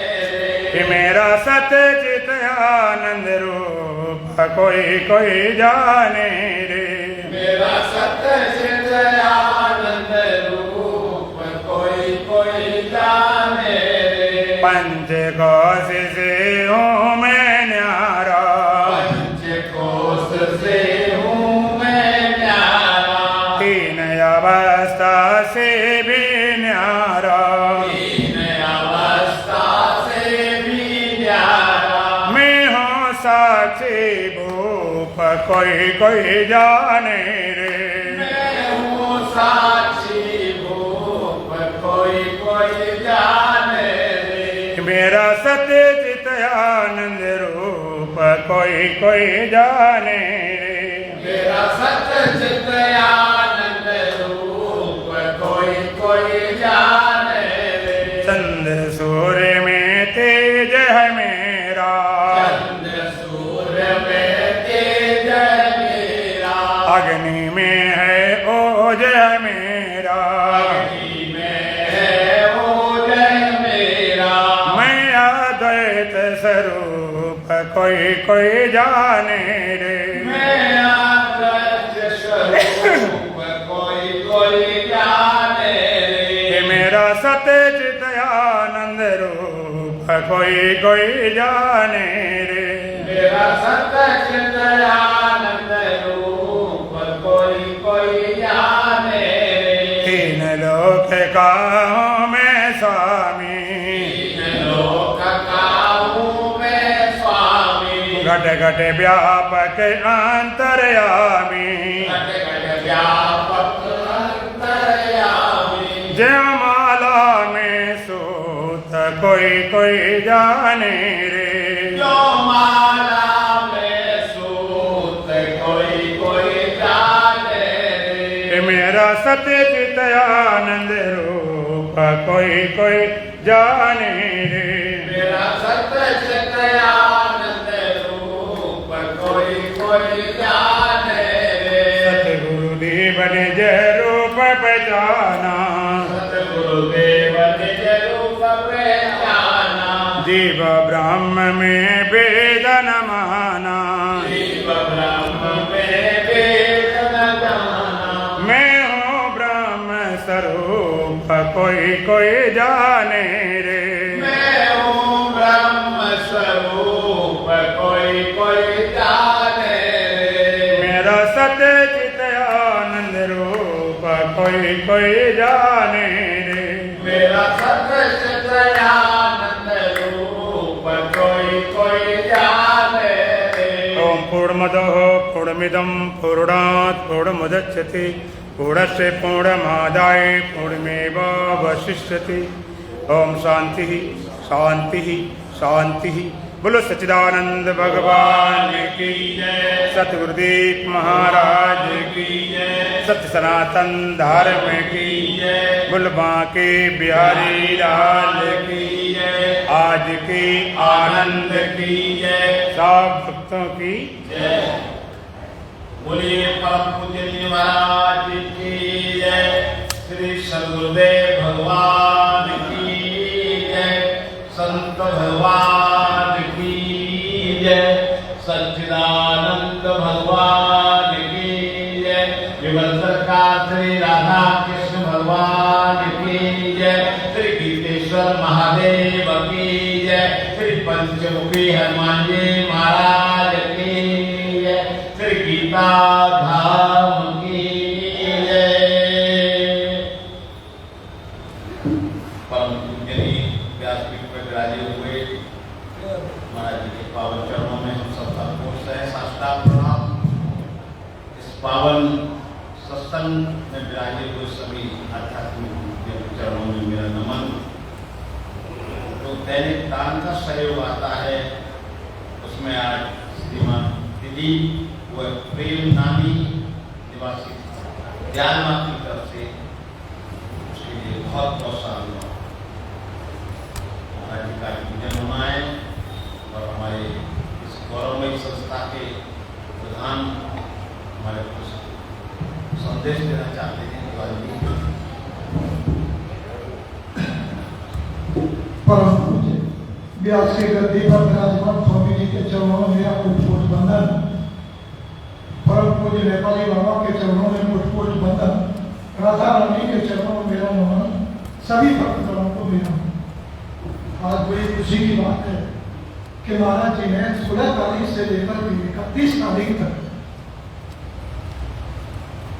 Speaker 2: रे।
Speaker 1: मेरा सत्य चित आनंद रूप कोई कोई जाने रे।
Speaker 2: मेरा सत्य चित आनंद रूप कोई कोई जाने रे।
Speaker 1: पंचकोश से हूँ मैं न्यारा।
Speaker 2: पंचकोश से हूँ मैं न्यारा।
Speaker 1: तीन अवस्था से भी न्यारा।
Speaker 2: तीन अवस्था से भी न्यारा।
Speaker 1: मैं हूँ साक्षी भूप कोई कोई जाने रे।
Speaker 2: मैं हूँ साक्षी भूप कोई कोई जाने रे।
Speaker 1: मेरा सत्य चित आनंद रूप कोई कोई जाने रे।
Speaker 2: मेरा सत्य चित आनंद रूप कोई कोई जाने रे।
Speaker 1: चंद्र सूर्य में तेज है मेरा।
Speaker 2: चंद्र सूर्य में तेज मेरा।
Speaker 1: अग्नि में है ओज है मेरा।
Speaker 2: अग्नि में है ओजय मेरा।
Speaker 1: मैं अद्वैत स्वरूप कोई कोई जाने रे।
Speaker 2: मैं अद्वैत स्वरूप कोई कोई जाने रे।
Speaker 1: मेरा सत्य चित आनंद रूप कोई कोई जाने रे।
Speaker 2: मेरा सत्य चित आनंद रूप कोई कोई जाने रे।
Speaker 1: तीन लोक का हूँ मैं स्वामी।
Speaker 2: तीन लोक का हूँ मैं स्वामी।
Speaker 1: घट घट व्यापक अंतर्यामी।
Speaker 2: घट घट व्यापक अंतर्यामी।
Speaker 1: जयमाला में सूत कोई कोई जाने रे।
Speaker 2: जो माला में सूत कोई कोई जाने रे।
Speaker 1: मेरा सत्य चित आनंद रूप कोई कोई जाने रे।
Speaker 2: मेरा सत्य चित आनंद रूप कोई कोई जाने रे।
Speaker 1: सतगुरुदेव ने जय रूप पहचाना।
Speaker 2: सतगुरुदेव निज रूप पहचाना।
Speaker 1: जीव ब्रह्म में वेद न माना।
Speaker 2: जीव ब्रह्म में वेद न जाना।
Speaker 1: मैं हूँ ब्रह्म स्वरूप कोई कोई जाने रे।
Speaker 2: मैं हूँ ब्रह्म स्वरूप कोई कोई जाने रे।
Speaker 1: मेरा सत्य चित आनंद रूप कोई कोई जाने रे।
Speaker 2: मेरा सत्य चित आनंद रूप कोई कोई जाने रे।
Speaker 1: ओम पूर्णमदः पूर्णमिदं पूर्णात् पूर्णमुदच्यते पूर्णस्य पूर्णमादाय पूर्णमेवावशिष्यते। ओम शांति शांति शांति। बोलो सच्चिदानंद भगवान की जय। सतगुरुदेव महाराज की जय। सत्य सनातन धर्म की जय। बोल बांके बिहारी लाल की जय। आज के आनंद की जय। सब भक्तों की
Speaker 2: जय। बोलिए परम पूजनीय महाराज की जय। श्री सद्गुरुदेव भगवान की जय। संत भगवान की जय। सच्चिदानंद भगवान की जय। विमल सरकार श्री राधा कृष्ण भगवान की जय। श्री गीतेश्वर महादेव की जय। श्री पंचमुखी हनुमान जी महाराज की सीता धाम की जय। परम पूजनीय व्यासपीठ पर विराजे हुए महाराज जी के पावन चरणों में हम सबका कोट है साष्टांग प्रणाम। इस पावन सत्संग में विराजे हुए सभी आध्यात्मिक चरणों में मेरा नमन। तो दैनिक दान का सहयोग आता है, उसमें आज श्रीमान दीदी व प्रेम नानी निवासी ज्ञान की तरफ से उसके लिए बहुत बहुत साधुवाद। महाराज जी का पूजन होना है और हमारे इस गौरवमयी संस्था के प्रधान हमारे कुछ संदेश देना चाहते हैं।
Speaker 3: परम पूज्य व्यास के गद्दी पर विराजमान स्वामी जी के चरणों में मेरा कुछ बंधन। परम पूज्य नेपाली बाबा के चरणों में कुछ बंधन। राधा रानी के चरणों में मेरा नमन। सभी भक्तों को मेरा आज बड़ी खुशी की बात है कि महाराज जी ने 16 तारीख से लेकर 31 तारीख तक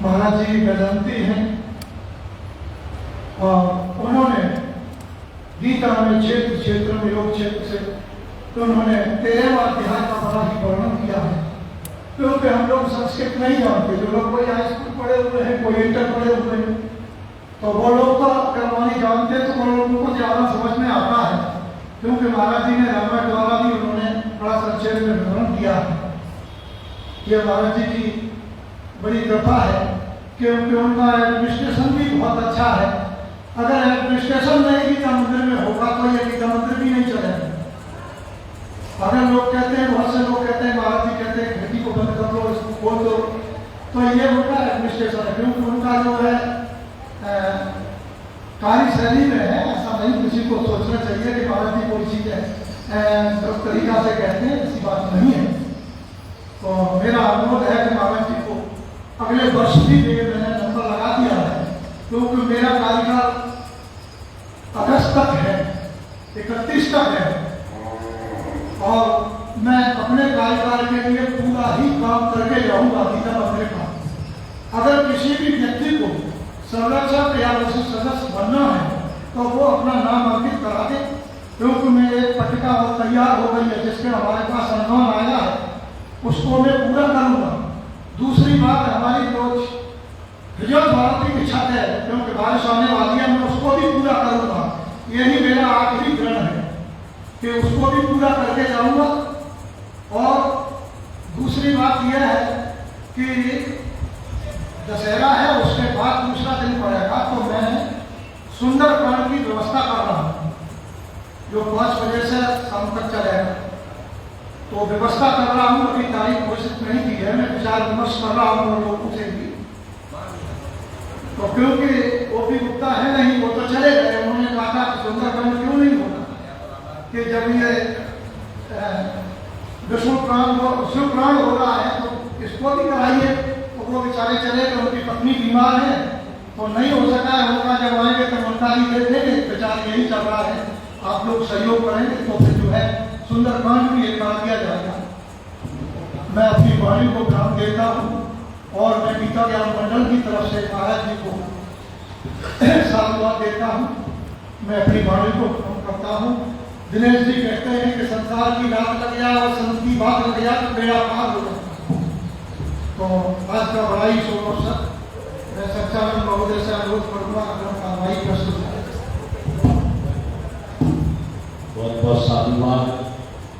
Speaker 3: महाराज जी वेदांती हैं और उन्होंने गीता में क्षेत्र में योग क्षेत्र से तो उन्होंने 13वां अध्याय का बड़ा ही वर्णन किया है। क्योंकि हम लोग संस्कृत नहीं जानते, जो लोग कोई हाई स्कूल पढ़े हुए हैं, कोई इंटर पढ़े हुए हैं, तो वो लोग तो कर्मानी जानते हैं, तो वो लोगों को ज्यादा समझ में आता है। क्योंकि महाराज जी ने रामायण द्वारा भी उन्होंने बड़ा संक्षेप में वर्णन किया है। ये महाराज जी की बड़ी कृपा है क्योंकि उनका एडमिनिस्ट्रेशन भी बहुत अच्छा है। अगर एडमिनिस्ट्रेशन नहीं गीता मंदिर में होगा तो ये गीता मंदिर भी नहीं चलेगा। अगर लोग कहते हैं, बहुत से लोग कहते हैं, महाराज जी कहते हैं खेती को बंद कर दो, इसको खोल दो, तो ये उनका एडमिनिस्ट्रेशन है। क्योंकि उनका जो है कार्यशैली में है, ऐसा नहीं किसी को सोचना चाहिए कि महाराज जी कोई चीज है तरीका से कहते हैं, ऐसी बात नहीं है। तो मेरा अनुरोध है कि महाराज जी को अगले वर्ष भी मैंने नंबर लगा दिया है, क्योंकि मेरा कार्यकाल अगस्त तक है, 31 तक है और मैं अपने कार्यकाल के लिए पूरा ही काम करके जाऊंगा गीता मंदिर का। अगर किसी भी व्यक्ति को संरक्षक या उसी सदस्य बनना है तो वो अपना नाम अंकित करा दे, क्योंकि मैं एक पट्टिका तैयार हो गई है जिसके हमारे पास अनुमान आया है, उसको मैं पूरा करूंगा। दूसरी बात, हमारी रोज विजय भारती की छत है, क्योंकि बारिश आने वाली है, मैं उसको भी पूरा करूंगा। यही मेरा आखिरी ग्रहण है कि उसको भी पूरा करके जाऊंगा। और दूसरी बात यह है कि दशहरा है, उसके बाद दूसरा दिन पड़ेगा तो मैं सुंदरकांड की व्यवस्था कर रहा हूँ, जो 5 बजे से शाम तक चलेगा। तो व्यवस्था कर रहा हूँ, अभी तारीख घोषित नहीं की है, मैं विचार विमर्श कर रहा हूँ लोगों से भी। तो क्योंकि वो भी गुप्ता है नहीं, वो तो चले गए, उन्होंने कहा था कि सुंदरकांड क्यों नहीं होगा, कि जब ये विष्णुपुराण हो रहा है तो इसको भी कराइए। तो वो बेचारे चले गए, उनकी पत्नी बीमार है तो नहीं हो सका है उनका। जब आएंगे तो उनका ही दे देंगे, बेचारे यही चल रहा है। आप लोग सहयोग करेंगे तो फिर जो है सुंदरकांड भी एक करा दिया जाएगा। मैं अपनी वाणी को ध्यान देता हूँ और मैं गीता ज्ञान मंडल की तरफ से महाराज जी को साधुवाद देता हूँ। मैं अपनी वाणी को करता हूँ। दिनेश जी कहते हैं कि संसार की बात लग गया और संत की बात लग गया तो बेड़ा पार हो जाता। तो आज का बड़ा ही शुभ अवसर, मैं सच्चानंद महोदय से अनुरोध करूँगा अगर कार्रवाई प्रस्तुत है।
Speaker 2: बहुत बहुत साधुवाद।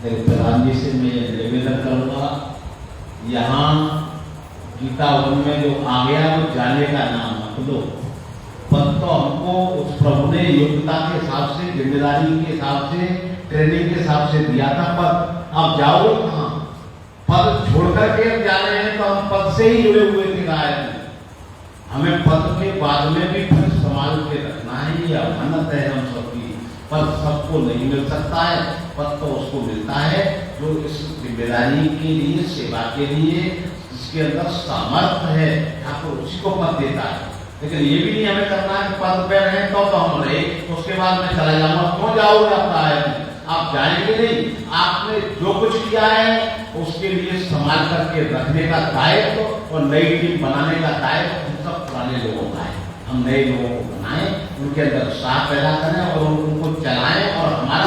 Speaker 2: प्रधान जी से मैं निवेदन करूँगा, यहाँ गीता वन में जो आ गया वो जाने का नाम मत दो। पद तो हमको उस प्रभु ने योग्यता के हिसाब से, जिम्मेदारी के हिसाब से, ट्रेनिंग के हिसाब से दिया था पद। अब जाओ कहाँ? पद छोड़ करके अब जा रहे हैं तो हम पद से ही जुड़े हुए थे गायब। हमें पद के बाद में भी फिर संभाल के रखना है, ये अमानत है हम सबकी। पद सबको नहीं मिल सकता है, पद तो उसको मिलता है जो इस जिम्मेदारी के लिए, सेवा के लिए जिसके अंदर सामर्थ्य है, ठाकुर उसी को पद देता है। लेकिन ये भी नहीं हमें करना है कि पद पे रहे तो हम रहे, उसके बाद मैं चला जाऊंगा। क्यों जाओगे? अपना है, आप जाएंगे नहीं। आपने जो कुछ किया है उसके लिए संभाल करके रखने का दायित्व और नई टीम बनाने का दायित्व हम सब पुराने लोगों का है। हम नए लोगों को बनाएं, उनके अंदर उत्साह पैदा करें और उनको चलाएं और हमारा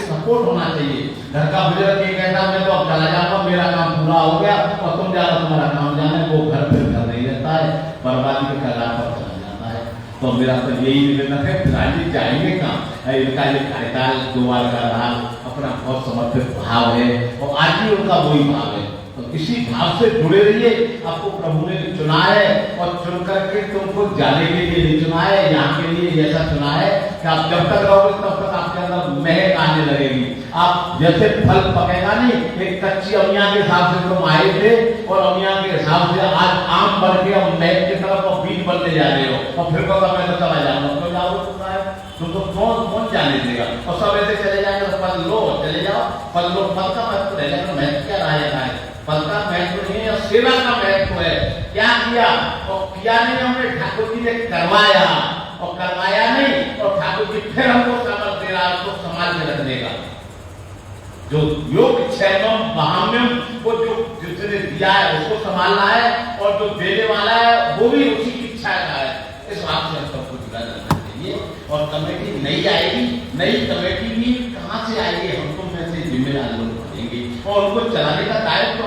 Speaker 2: सपोर्ट होना चाहिए। घर का बुजुर्ग ये कहता मैं तो अब चला जाऊंगा, मेरा काम पूरा हो गया और तुम जाओ तुम्हारा काम जाने, वो घर पे घर नहीं रहता है, बर्बादी के कगार पर चला जाता है। तो मेरा तो यही निवेदन है, फिलहाल जाएंगे कहाँ, इनका ये कार्यकाल 2 बार का रहा, अपना बहुत समर्पित भाव है और आज भी उनका वही भाव है। तो इसी भाव से जुड़े रहिए। आपको प्रभु ने चुना है और चुन करके तुमको जाने के लिए नहीं चुना है, यहाँ के लिए ऐसा चुना है कि आप जब तक रहोगे तब तक आपके अंदर महक आने लगेगी। आप जैसे फल पकेगा नहीं, एक कच्ची अमिया के हिसाब से तुम आए थे और अमिया के हिसाब से आज आम बन के और महक की तरफ और बीज बनते जा रहे हो और फिर कहता मैं तो चला जाऊंगा, तो जाओ तुमको कौन जाने देगा। और सब ऐसे चले जाएंगे तो फल लो चले जाओ, फल लो, फल का महत्व रहेगा, तो महत्व क्या रहेगा है, फल का महत्व नहीं है, सेवा का महत्व है। क्या किया और किया नहीं, हमने ठाकुर जी ने करवाया और करवाया नहीं और ठाकुर जी फिर हमको समझ दे रहा है उसको संभाल के रखने का। जो योग क्षेत्रम बहाम्यम को जो जिसने दिया है उसको संभालना है और जो देने वाला है वो भी उसी की इच्छा का है। इस बात से सबको जुड़ा जाना चाहिए। और कमेटी नई आएगी, नई कमेटी भी कहाँ से आएगी, हमको में से जिम्मेदार लोग बनेंगे और उनको चलाने का दायित्व